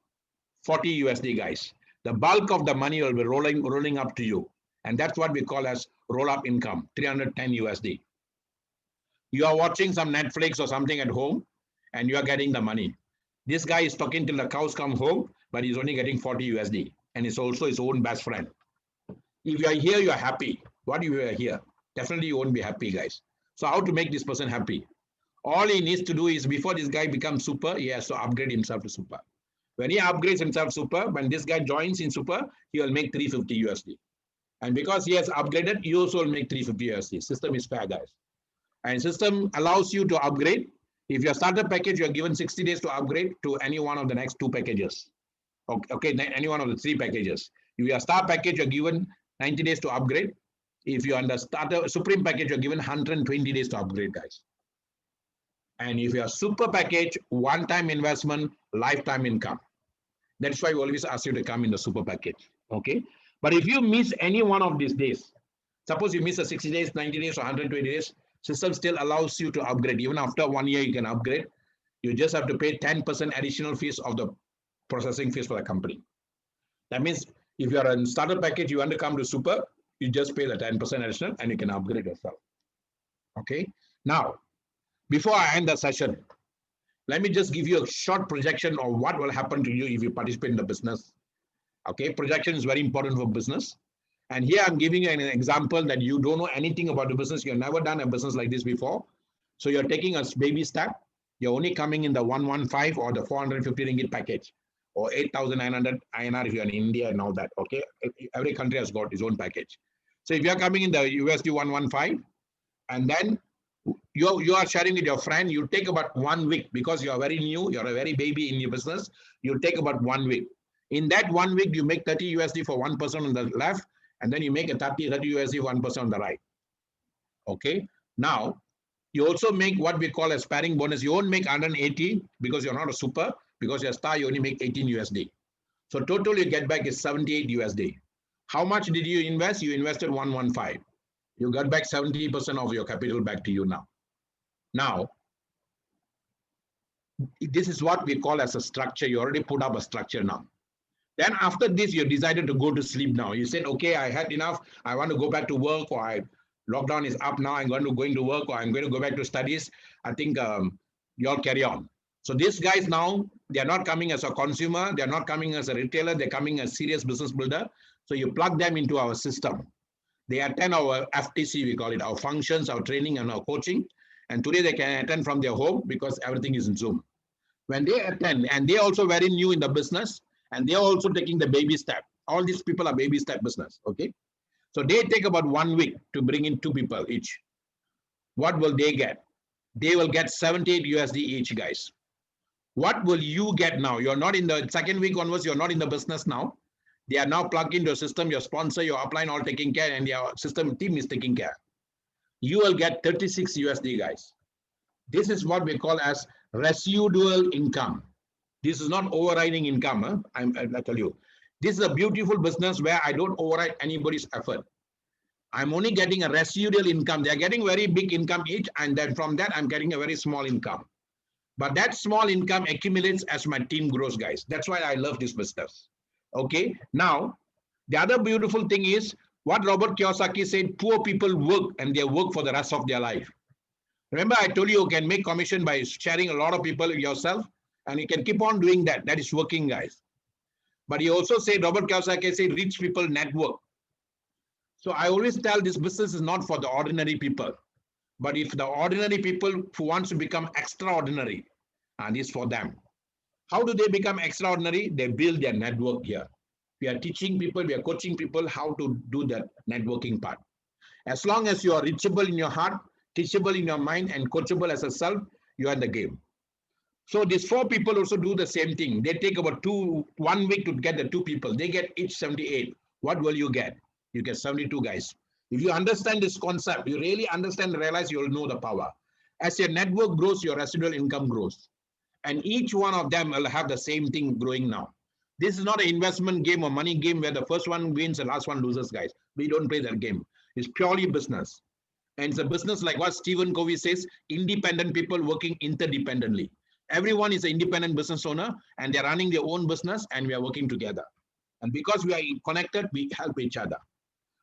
40 USD, guys. The bulk of the money will be rolling up to you. And that's what we call as roll-up income, 310 USD. You are watching some Netflix or something at home, and you are getting the money. This guy is talking till the cows come home, but he's only getting 40 USD. And it's also his own best friend. If you are here, you are happy. What if you are here? Definitely you won't be happy, guys. So how to make this person happy? All he needs to do is before this guy becomes super, he has to upgrade himself to super. When he upgrades himself super, when this guy joins in super, he will make 350 USD. And because he has upgraded, you also will make 350 USD. System is fair, guys. And system allows you to upgrade. If your starter package, you're given 60 days to upgrade to any one of the next 2 packages. Okay, any one of the 3 packages. If you're star package, you're given 90 days to upgrade. If you're on the starter supreme package, you're given 120 days to upgrade, guys. And if you're super package, one-time investment, lifetime income. That's why we always ask you to come in the super package. Okay. But if you miss any one of these days, suppose you miss a 60 days, 90 days, or 120 days, system still allows you to upgrade. Even after 1 year, you can upgrade. You just have to pay 10% additional fees of the processing fees for the company. That means if you're on starter package, you want to come to super, you just pay the 10% additional and you can upgrade yourself. Okay. Now, before I end the session, let me just give you a short projection of what will happen to you if you participate in the business. Okay, projection is very important for business. And here I'm giving you an example that you don't know anything about the business. You've never done a business like this before. So you're taking a baby step. You're only coming in the 115 or the 450 ringgit package or 8,900 INR if you're in India and all that. Okay, every country has got its own package. So if you're coming in the USD 115 and then You are sharing with your friend, you take about 1 week because you are very new, you're a very baby in your business, you take about 1 week. In that 1 week, you make 30 USD for one person on the left, and then you make a 30 USD for one person on the right. Okay. Now, you also make what we call a sparring bonus. You won't make 180 because you're not a super, because you're a star, you only make 18 USD. So total you get back is 78 USD. How much did you invest? You invested 115. You got back 70% of your capital back to you now. Now, this is what we call as a structure. You already put up a structure now. Then after this, you decided to go to sleep now. You said, okay, I had enough. I want to go back to work, or lockdown is up now. I'm going to work, or I'm going to go back to studies. I think you all carry on. So these guys now, they're not coming as a consumer. They're not coming as a retailer. They're coming as serious business builder. So you plug them into our system. They attend our FTC, we call it, our functions, our training, and our coaching. And today they can attend from their home because everything is in Zoom. When they attend, and they're also very new in the business, and they're also taking the baby step. All these people are baby step business, okay? So they take about 1 week to bring in 2 people each. What will they get? They will get 78 USD each, guys. What will you get now? You're not in the second week onwards, you're not in the business now. They are now plugged into your system, your sponsor, your upline all taking care, and your system team is taking care. You will get 36 USD, guys. This is what we call as residual income. This is not overriding income. Huh? I tell you, this is a beautiful business where I don't override anybody's effort. I'm only getting a residual income. They're getting very big income each, and then from that, I'm getting a very small income. But that small income accumulates as my team grows, guys. That's why I love this business. Okay. Now, the other beautiful thing is what Robert Kiyosaki said: poor people work, and they work for the rest of their life. Remember, I told you can make commission by sharing a lot of people yourself, and you can keep on doing that. That is working, guys. But he also said, Robert Kiyosaki said, rich people network. So I always tell this business is not for the ordinary people. But if the ordinary people who wants to become extraordinary, and it's for them. How do they become extraordinary? They build their network here. We are teaching people, we are coaching people how to do that networking part. As long as you are reachable in your heart, teachable in your mind, and coachable as a self, you are in the game. So these 4 people also do the same thing. They take about 1 week to get the 2 people. They get each 78. What will you get? You get 72, guys. If you understand this concept, you really understand and realize, you'll know the power. As your network grows, your residual income grows. And each one of them will have the same thing growing now. This is not an investment game or money game where the first one wins, the last one loses, guys. We don't play that game. It's purely business. And it's a business like what Stephen Covey says, independent people working interdependently. Everyone is an independent business owner, and they're running their own business, and we are working together. And because we are connected, we help each other.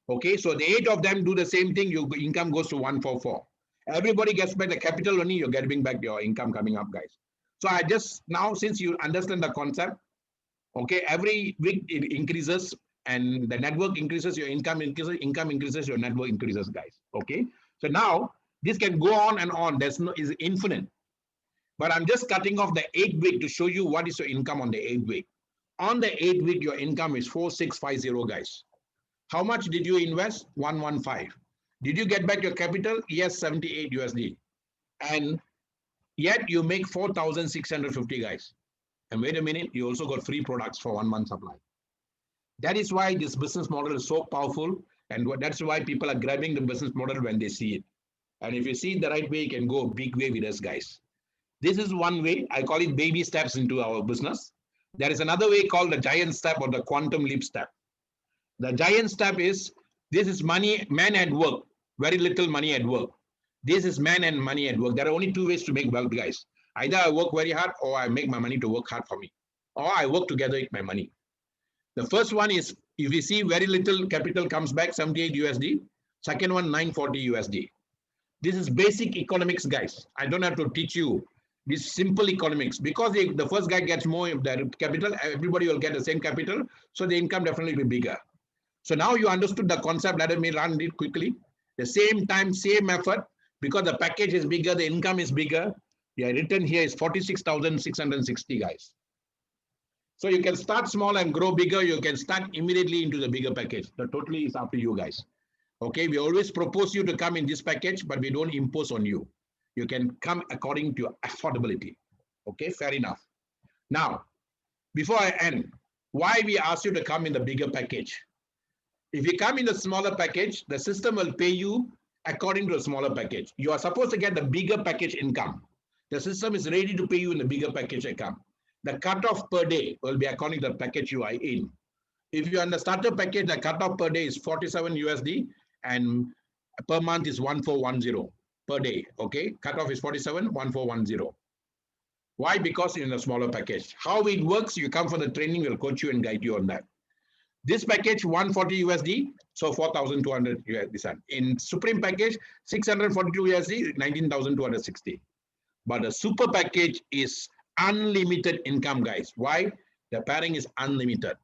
Okay, so the 8 of them do the same thing. Your income goes to 144. Everybody gets back the capital only. You're getting back your income coming up, guys. So I just now, since you understand the concept, okay, every week it increases, and the network increases, your income increases, your network increases, guys. Okay, so now this can go on and on. Is infinite. But I'm just cutting off the 8th week to show you what is your income on the 8th week. On the 8th week, your income is 4650, guys. How much did you invest? 115. Did you get back your capital? Yes, 78 USD. And yet you make 4,650, guys. And wait a minute, you also got free products for 1 month supply. That is why this business model is so powerful. And that's why people are grabbing the business model when they see it. And if you see it the right way, you can go a big way with us, guys. This is one way. I call it baby steps into our business. There is another way called the giant step or the quantum leap step. The giant step is, this is money, man at work, very little money at work. This is man and money at work. There are only 2 ways to make wealth, guys. Either I work very hard, or I make my money to work hard for me, or I work together with my money. The first one is, if you see very little capital comes back, 78 USD. Second one, 940 USD. This is basic economics, guys. I don't have to teach you this simple economics, because the first guy gets more capital, everybody will get the same capital, so the income definitely will be bigger. So now you understood the concept. Let me run it quickly. The same time, same effort, because the package is bigger, the income is bigger. The return here is 46,660, guys. So you can start small and grow bigger. You can start immediately into the bigger package. That totally is up to you, guys. Okay, we always propose you to come in this package, but we don't impose on you. You can come according to your affordability. Okay, fair enough. Now, before I end, why we ask you to come in the bigger package? If you come in the smaller package, the system will pay you according to a smaller package. You are supposed to get the bigger package income. The system is ready to pay you in the bigger package income. The cutoff per day will be according to the package you are in. If you're on the starter package, the cutoff per day is 47 USD and per month is 1410 per day. Okay, cutoff is 47, 1410. Why? Because you're in a smaller package. How it works, you come for the training, we'll coach you and guide you on that. This package 140 USD, so 4,200 USD. In Supreme package 642 USD, 19,260. But the super package is unlimited income, guys. Why? The pairing is unlimited.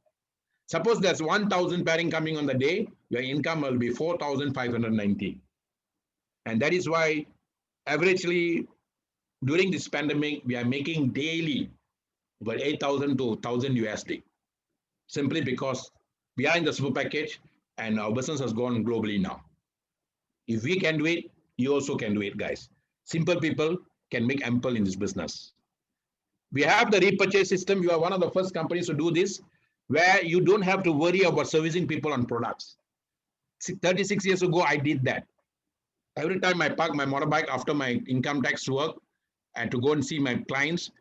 Suppose there's 1,000 pairing coming on the day, your income will be 4,590. And that is why averagely during this pandemic, we are making daily about 8,000 to 1,000 USD. Simply because we are in the super package and our business has gone globally now. If we can do it, you also can do it, guys. Simple people can make ample in this business. We have the repurchase system. You are one of the first companies to do this, where you don't have to worry about servicing people on products. 36 years ago, I did that. Every time I park my motorbike after my income tax work and to go and see my clients,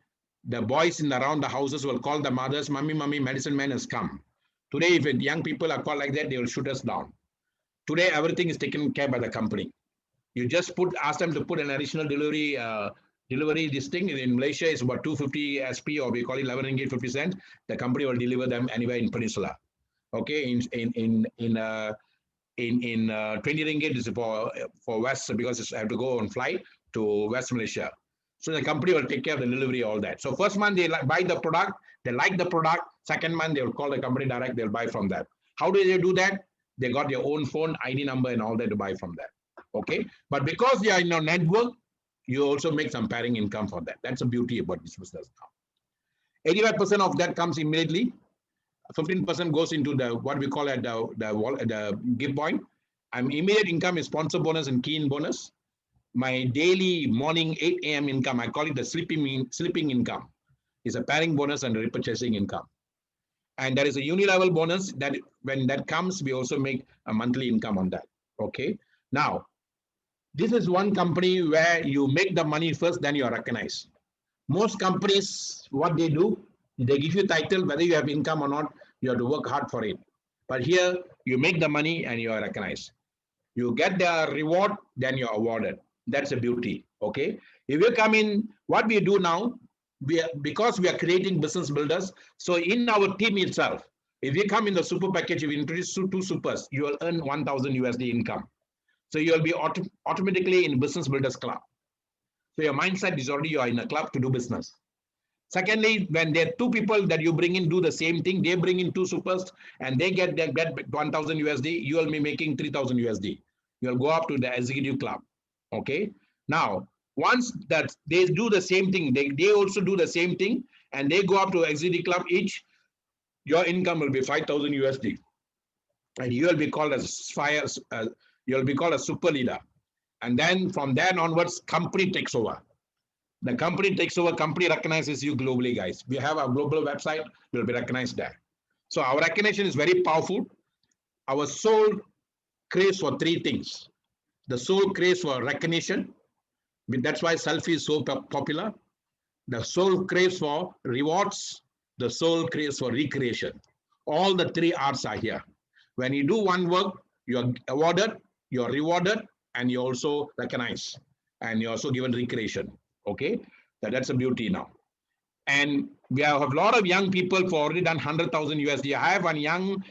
the boys in around the houses will call the mothers, "Mummy, mummy, medicine man has come." Today, if young people are called like that, they will shoot us down. Today, everything is taken care by the company. You just ask them to put an additional delivery. This thing in Malaysia is about 250 SP, or we call it 11 ringgit 50 cents. The company will deliver them anywhere in Peninsula. Okay, in 20 ringgit is for West, because I have to go on flight to West Malaysia. So the company will take care of the delivery, all that. So first month they buy the product, they like the product. Second month they will call the company direct, they'll buy from that. How do they do that? They got their own phone, ID number and all that to buy from that. Okay, but because they are in your network, you also make some pairing income for that. That's the beauty about this business now. 85% of that comes immediately. 15% goes into the what we call at the give point. Immediate income is sponsor bonus and key in bonus. My daily morning 8 a.m. income, I call it the sleeping income, is a pairing bonus and a repurchasing income. And there is a unilevel bonus that when that comes, we also make a monthly income on that. Okay. Now, this is one company where you make the money first, then you are recognized. Most companies, what they do, they give you title, whether you have income or not, you have to work hard for it. But here, you make the money and you are recognized. You get the reward, then you're awarded. That's the beauty. Okay. If you come in, what we do now, because we are creating business builders. So in our team itself, if you come in the super package, if you introduce 2 supers, you will earn 1,000 USD income. So you'll be automatically in business builders club. So your mindset is already you are in a club to do business. Secondly, when there are 2 people that you bring in do the same thing, they bring in 2 supers and they get 1,000 USD, you will be making 3,000 USD. You'll go up to the executive club. Okay. Now, once that they do the same thing, they also do the same thing and they go up to executive club each, your income will be 5,000 USD. And you will be called as you'll be called a super leader. And then from then onwards, company takes over. The company takes over, company recognizes you globally, guys. We have our global website, you'll be recognized there. So our recognition is very powerful. Our soul craves for 3 things. The soul craves for recognition. That's why selfie is so popular. The soul craves for rewards. The soul craves for recreation. All the 3 R's are here. When you do one work, you're awarded, you're rewarded, and you're also recognized. And you're also given recreation. Okay, that's a beauty now. And we have a lot of young people who already done 100,000 USD. I have one young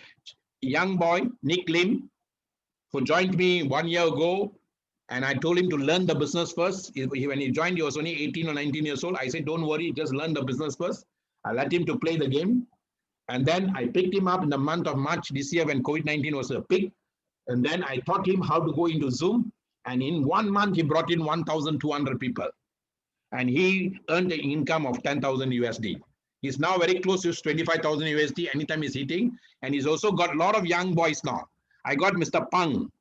boy, Nick Lim, who joined me 1 year ago. And I told him to learn the business first. When he joined, he was only 18 or 19 years old. I said, don't worry, just learn the business first. I let him to play the game. And then I picked him up in the month of March this year when COVID-19 was a peak. And then I taught him how to go into Zoom. And in 1 month, he brought in 1,200 people. And he earned an income of 10,000 USD. He's now very close to 25,000 USD anytime he's hitting. And he's also got a lot of young boys now. I got Mr. Pang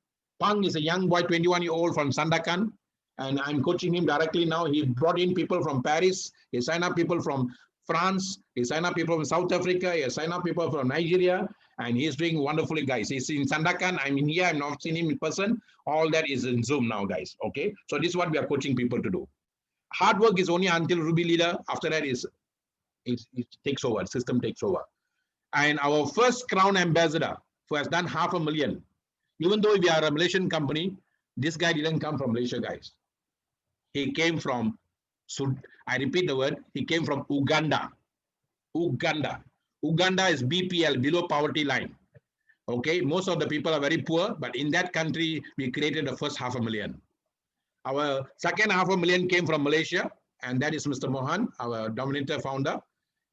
Pang is a young boy, 21-year-old from Sandakan, and I'm coaching him directly now. He brought in people from Paris. He signed up people from France. He signed up people from South Africa. He signed up people from Nigeria, and he's doing wonderfully, guys. He's in Sandakan. I'm in here. I've not seen him in person. All that is in Zoom now, guys. Okay, so this is what we are coaching people to do. Hard work is only until Ruby Leader. After that is it takes over. System takes over. And our first Crown ambassador who has done 500,000. Even though we are a Malaysian company, this guy didn't come from Malaysia, guys. He came from, I repeat the word, he came from Uganda. Uganda. Uganda is BPL, below poverty line. Okay, most of the people are very poor, but in that country, we created the first 500,000. Our second 500,000 came from Malaysia, and that is Mr. Mohan, our Dominator founder,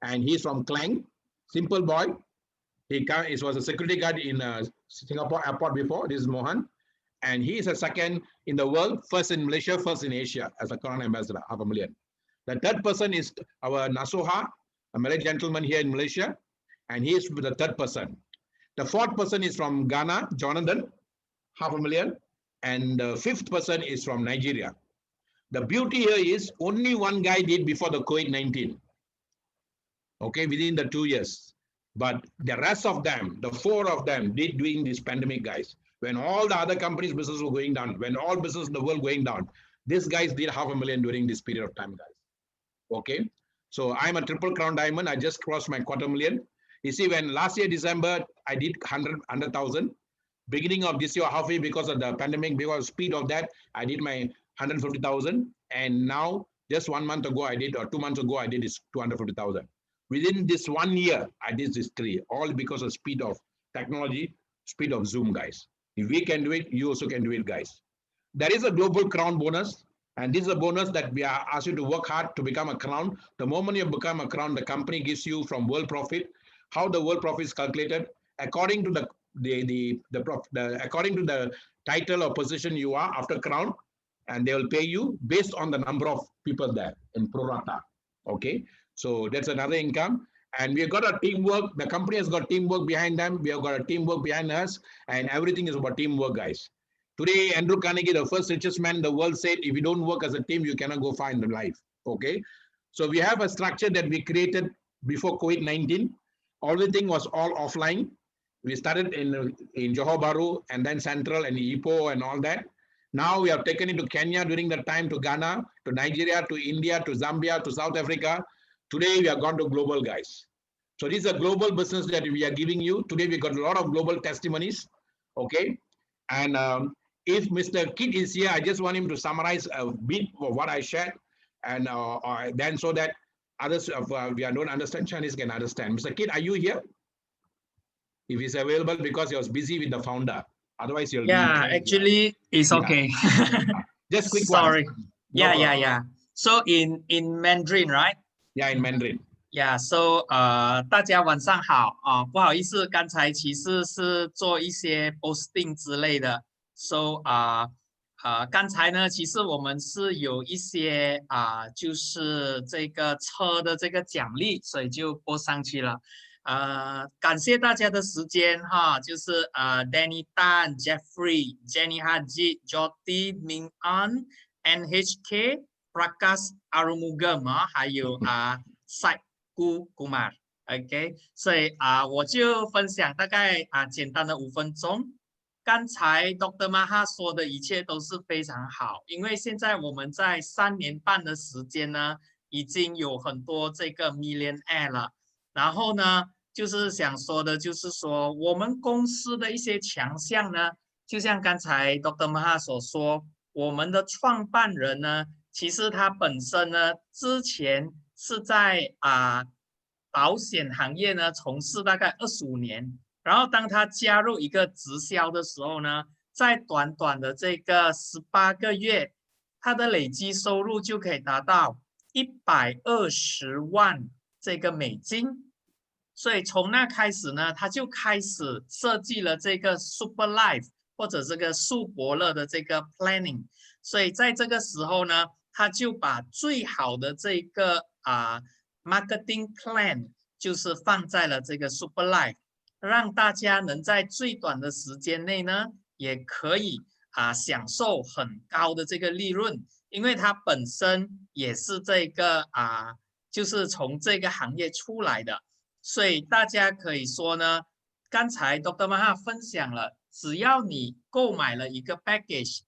and he's from Klang, simple boy. He was a security guard in Singapore airport before. This is Mohan, and he is a second in the world, first in Malaysia, first in Asia as a Crown ambassador, 500,000. The third person is our Nasoha, a Malay gentleman here in Malaysia, and he is the third person. The fourth person is from Ghana, Jonathan, 500,000, and the fifth person is from Nigeria. The beauty here is only one guy did before the COVID-19. Okay, within the 2 years. But the rest of them, the 4 of them, did during this pandemic, guys. When all the other companies' business were going down, when all business in the world going down, these guys did 500,000 during this period of time, guys. Okay, so I'm a triple crown diamond. I just crossed my 250,000. You see, when last year December I did 100,000. Beginning of this year, halfway because of the pandemic, because of the speed of that, I did my 150,000. And now, just 1 month ago, I did, or 2 months ago, I did this 250,000. Within this 1 year, I did this 3, all because of speed of technology, speed of Zoom, guys. If we can do it, you also can do it, guys. There is a global crown bonus, and this is a bonus that we are asked you to work hard to become a crown. The moment you become a crown, the company gives you from world profit. How the world profit is calculated according to according to the title or position you are after crown, and they will pay you based on the number of people there in pro rata. Okay, so that's another income. And we've got a teamwork. The company has got teamwork behind them. We have got a teamwork behind us, and everything is about teamwork, guys. Today, Andrew Carnegie, the first richest man in the world, said, if you don't work as a team, you cannot go far in life. Okay, so we have a structure that we created before COVID-19. Everything was all offline. We started in Johor Bahru, and then Central and Ipoh and all that. Now we have taken it to Kenya during the time, to Ghana, to Nigeria, to India, to Zambia, to South Africa. Today we have gone to global, guys. So this is a global business that we are giving you. Today we got a lot of global testimonies. Okay. And if Mr. Kit is here, I just want him to summarize a bit of what I shared. And then so that others we don't understand Chinese can understand. Mr. Kit, are you here? If he's available, because he was busy with the founder. Otherwise, you'll actually it's okay. Just quick Sorry. one. Yeah. So in Mandarin, right? Yeah, in Mandarin. Yeah. So 大家晚上好啊，不好意思，刚才其实是做一些 posting 之类的。So 刚才呢，其实我们是有一些就是这个车的这个奖励，所以就播上去了。感谢大家的时间哈，就是Danny Tan、Jeffrey、Jenny Haji、Jyoti、Ming An、NHK、Prakash Arumugam 还有Sai Kumar。OK， 所以我就分享大概简单的5分钟。刚才 Dr. Maha 说的一切都是非常好，因为现在我们在3年半的时间呢，已经有很多这个 millionaire 了。然后呢，就是想说的，就是说我们公司的一些强项呢，就像刚才 Dr. Maha 所说，我们的创办人呢，其实他本身呢，之前是在保险行业呢从事大概25年，然后当他加入一个直销的时候呢，在短短的这个18个月，他的累积收入就可以达到120万这个美金。所以从那开始呢，他就开始设计了这个 Super Life 或者这个super伯乐的这个 planning。所以在这个时候呢，他就把最好的这个marketing plan 就是放在了这个 Super Life， 让大家能在最短的时间内呢，也可以享受很高的这个利润，因为它本身也是这个就是从这个行业出来的，所以大家可以说呢，刚才 Dr. Maha 分享了，只要你购买了一个 package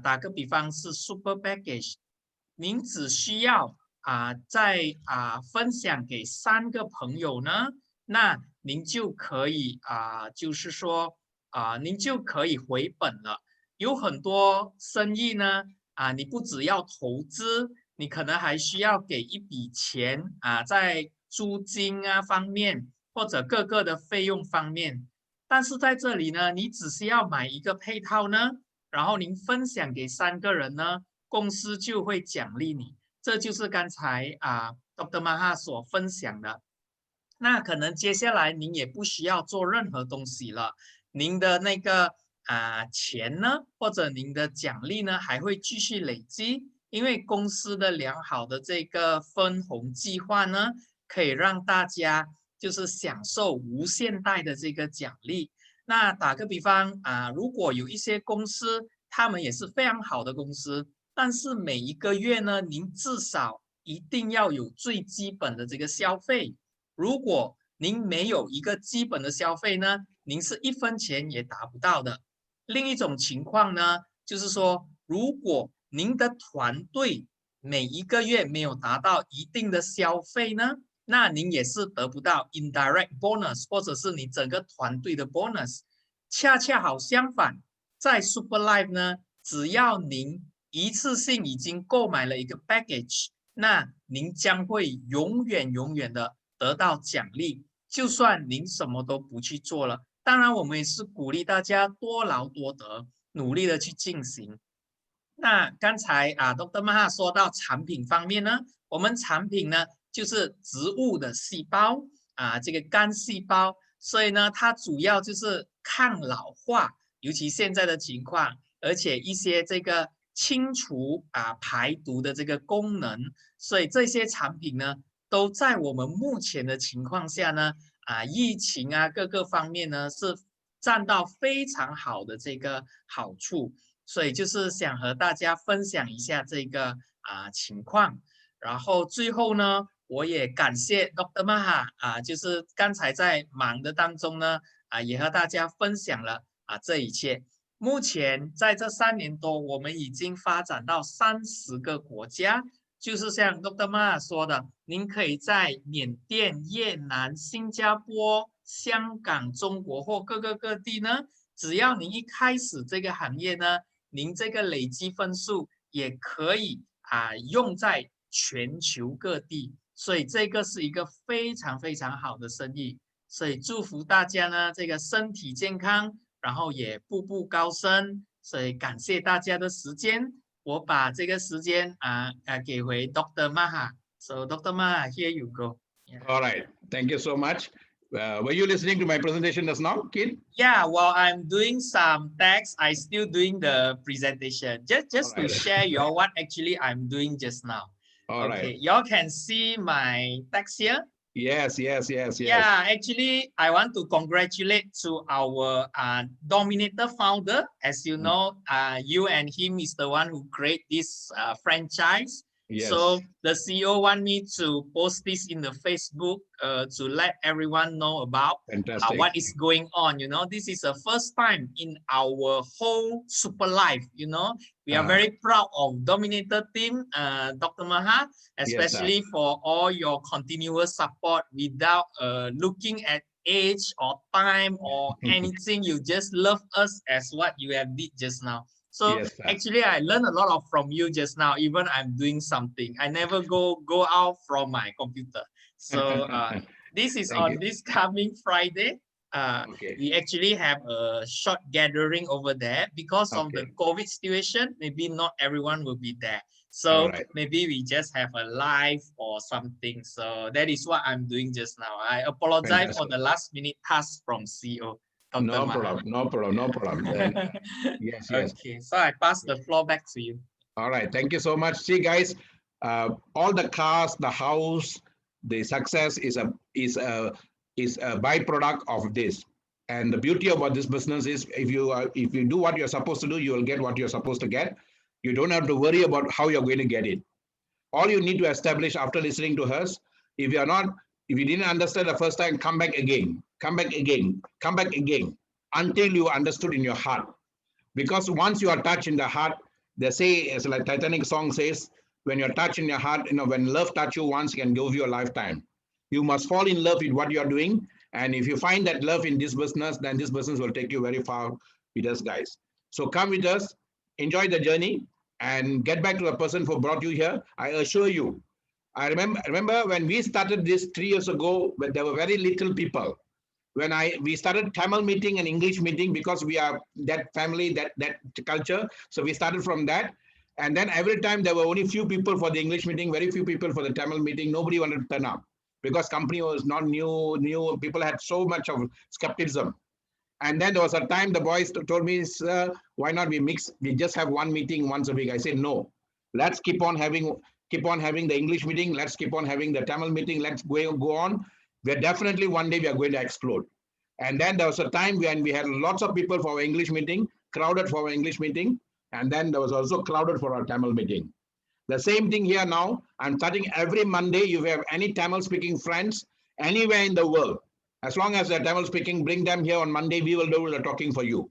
打个比方是 super package， 您只需要再分享给3个朋友呢，那您就可以就是说您就可以回本了。有很多生意呢你不只要投资，你可能还需要给一笔钱在租金方面或者各个的费用方面。但是在这里呢，你只需要买一个配套呢，然后您分享给3个人呢，公司就会奖励你。这就是刚才Dr. Maha 所分享的。那可能接下来您也不需要做任何东西了，您的那个钱呢，或者您的奖励呢，还会继续累积，因为公司的良好的这个分红计划呢，可以让大家就是享受无限大的这个奖励。那打个比方如果有一些公司，他们也是非常好的公司，但是每一个月呢，您至少一定要有最基本的这个消费。如果您没有一个基本的消费呢，您是1分钱也达不到的。另一种情况呢，就是说，如果您的团队每一个月没有达到一定的消费呢，那您也是得不到 indirect bonus， 或者是你整个团队的 bonus。恰恰好相反，在 Super Life 呢，只要您一次性已经购买了一个 package， 那您将会永远的得到奖励，就算您什么都不去做了。当然，我们也是鼓励大家多劳多得，努力的去进行。那刚才Dr. Maha 说到产品方面呢，我们产品呢就是植物的细胞这个干细胞，所以呢，它主要就是抗老化，尤其现在的情况，而且一些这个清除排毒的这个功能，所以这些产品呢，都在我们目前的情况下呢，疫情各个方面呢是占到非常好的这个好处，所以就是想和大家分享一下这个情况。然后最后呢，我也感谢 Dr. Maha 就是刚才在忙的当中呢也和大家分享了这一切。目前在这3年多，我们已经发展到30个国家。就是像 Dr. Maha 说的，您可以在缅甸、越南、新加坡、香港、中国或各个各地呢，只要您一开始这个行业呢，您这个累积分数也可以用在全球各地，所以这个是一个非常好的生意。所以祝福大家呢，这个身体健康，然后也步步高升。所以感谢大家的时间。我把这个时间给回 Dr. Maha. So Dr. Maha, here you go. Yeah. All right. Thank you so much. Were you listening to my presentation just now, Kid? Yeah, while I'm doing some text, I still doing the presentation. Just to share y'all what actually I'm doing just now. All okay, right. Y'all can see my text here. Yes. Yeah, actually, I want to congratulate to our Dominator founder. As you know, you and him is the one who create this franchise. Yes. So the CEO want me to post this in the Facebook to let everyone know about what is going on. You know, this is the first time in our whole Super Life. You know, we are very proud of Dominator team, Dr. Maha, especially for all your continuous support without looking at age or time or anything. You just love us as what you have did just now. So actually, I learned a lot from you just now. Even I'm doing something, I never go out from my computer. So this is on this coming Friday. We actually have a short gathering over there because of the COVID situation. Maybe not everyone will be there. So maybe we just have a live or something. So that is what I'm doing just now. I apologize for the last minute task from CEO. No problem. Yes. Okay, so I pass the floor back to you. All right, thank you so much. See, guys, all the cars, the house, the success is a byproduct of this. And the beauty about this business is if you do what you're supposed to do, you will get what you're supposed to get. You don't have to worry about how you're going to get it. All you need to establish after listening to her, if you didn't understand the first time, come back again, come back again, come back again, until you understood in your heart. Because once you are touched in the heart, they say, as like Titanic song says, when you're touched in your heart, when love touch you once, can give you a lifetime. You must fall in love with what you're doing. And if you find that love in this business, then this business will take you very far with us, guys. So come with us, enjoy the journey, and get back to the person who brought you here. I assure you, I remember when we started this 3 years ago, when there were very little people. When we started Tamil meeting and English meeting, because we are that family, that culture. So we started from that. And then every time there were only few people for the English meeting, very few people for the Tamil meeting. Nobody wanted to turn up because company was not new. People had so much of skepticism. And then there was a time the boys told me, sir, why not we mix? We just have one meeting once a week. I said, no, let's keep on having the English meeting. Let's keep on having the Tamil meeting. Let's go on. We're definitely one day we are going to explode. And then there was a time when we had lots of people for our English meeting, crowded for our English meeting. And then there was also crowded for our Tamil meeting. The same thing here now. I'm starting every Monday. You have any Tamil speaking friends anywhere in the world. As long as they're Tamil speaking, bring them here on Monday. We will do the talking for you.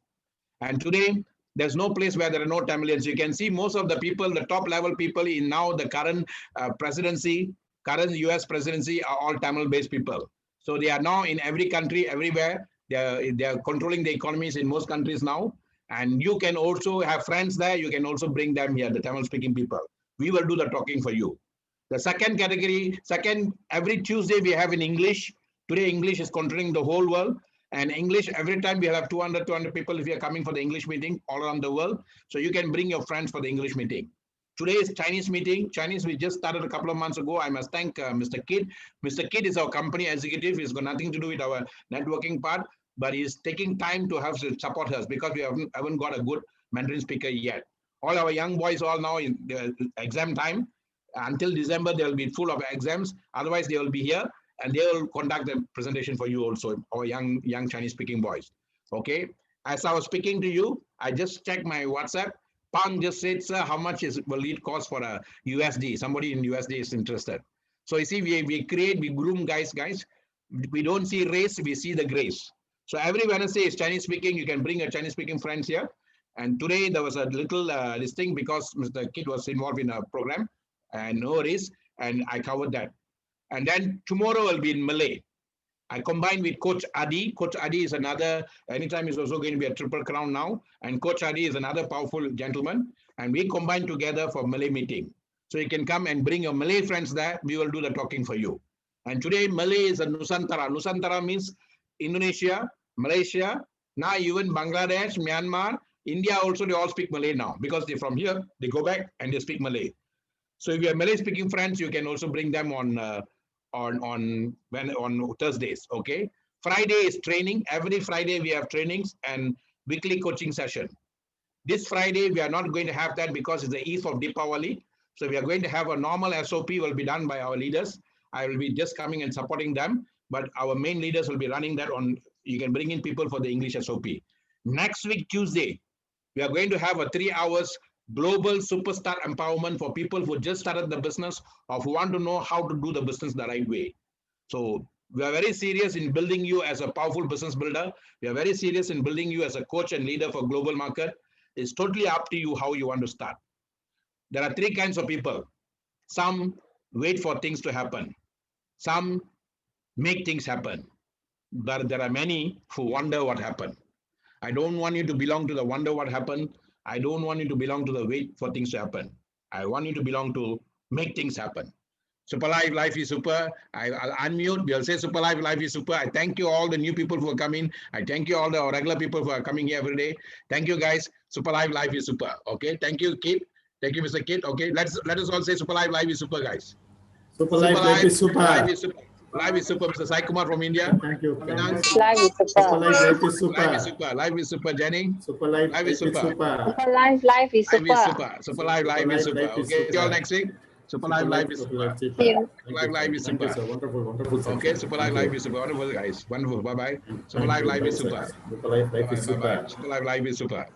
And today, there's no place where there are no Tamilians. You can see most of the people, the top level people in now the current presidency, current US presidency are all Tamil-based people. So they are now in every country, everywhere. They are controlling the economies in most countries now. And you can also have friends there. You can also bring them here, the Tamil-speaking people. We will do the talking for you. The second category, every Tuesday we have in English. Today, English is controlling the whole world. And English, every time we have 200 people if you are coming for the English meeting all around the world. So you can bring your friends for the English meeting. Today is Chinese meeting. Chinese, we just started a couple of months ago. I must thank Mr. Kid. Mr. Kid is our company executive. He's got nothing to do with our networking part, but he's taking time to have to support us because we haven't got a good Mandarin speaker yet. All our young boys all now in the exam time. Until December, they will be full of exams. Otherwise, they will be here and they will conduct the presentation for you also, our young Chinese speaking boys. Okay. As I was speaking to you, I just checked my WhatsApp. Pang just said, sir, how much will it cost for a USD? Somebody in USD is interested. So you see, we groom guys. We don't see race, we see the grace. So every Wednesday is Chinese speaking. You can bring your Chinese speaking friends here. And today there was a little listing because Mr. Kid was involved in a program and no worries. And I covered that. And then tomorrow will be in Malay. I combined with Coach Adi. Coach Adi is another, anytime is also going to be a triple crown now. And Coach Adi is another powerful gentleman. And we combine together for Malay meeting. So you can come and bring your Malay friends there. We will do the talking for you. And today Malay is a Nusantara. Nusantara means Indonesia, Malaysia, now even Bangladesh, Myanmar, India also, they all speak Malay now. Because they're from here, they go back and they speak Malay. So if you have Malay speaking friends, you can also bring them on Thursdays, okay? Friday is training. Every Friday we have trainings and weekly coaching session. This Friday we are not going to have that because it's the eve of Deepavali. So we are going to have a normal SOP will be done by our leaders. I will be just coming and supporting them, but our main leaders will be running that on. You can bring in people for the English SOP. Next week, Tuesday, we are going to have a 3 hours global superstar empowerment for people who just started the business or who want to know how to do the business the right way. So we are very serious in building you as a powerful business builder. We are very serious in building you as a coach and leader for global market. It's totally up to you how you want to start. There are 3 kinds of people. Some wait for things to happen. Some make things happen. But there are many who wonder what happened. I don't want you to belong to the wonder what happened. I don't want you to belong to the wait for things to happen. I want you to belong to make things happen. Super Life is super. I'll unmute. We'll say Super Life is super. I thank you all the new people who are coming. I thank you all the regular people who are coming here every day. Thank you guys. Super Life is super. Okay. Thank you, Kid. Thank you, Mr. Kid. Okay. Let us all say Super Life is super, guys. Super Life is super. Life is super. Life is super. Mr. Sai Kumar from India. Thank you. Life is super. Super Life is super. Life is super. Life is super, Jenny. Super Life is super. Super life is super. Super Life is super. Okay. See you all next week. Super Live is super. Super. Live is Thank you, super. sir. Wonderful, wonderful. Okay, session. Super Thank Live you. is super. Wonderful, guys. Wonderful. Bye bye. Thank Super you. Live is Bye, super. sir. Super Life is Bye bye. super. Super Live is super.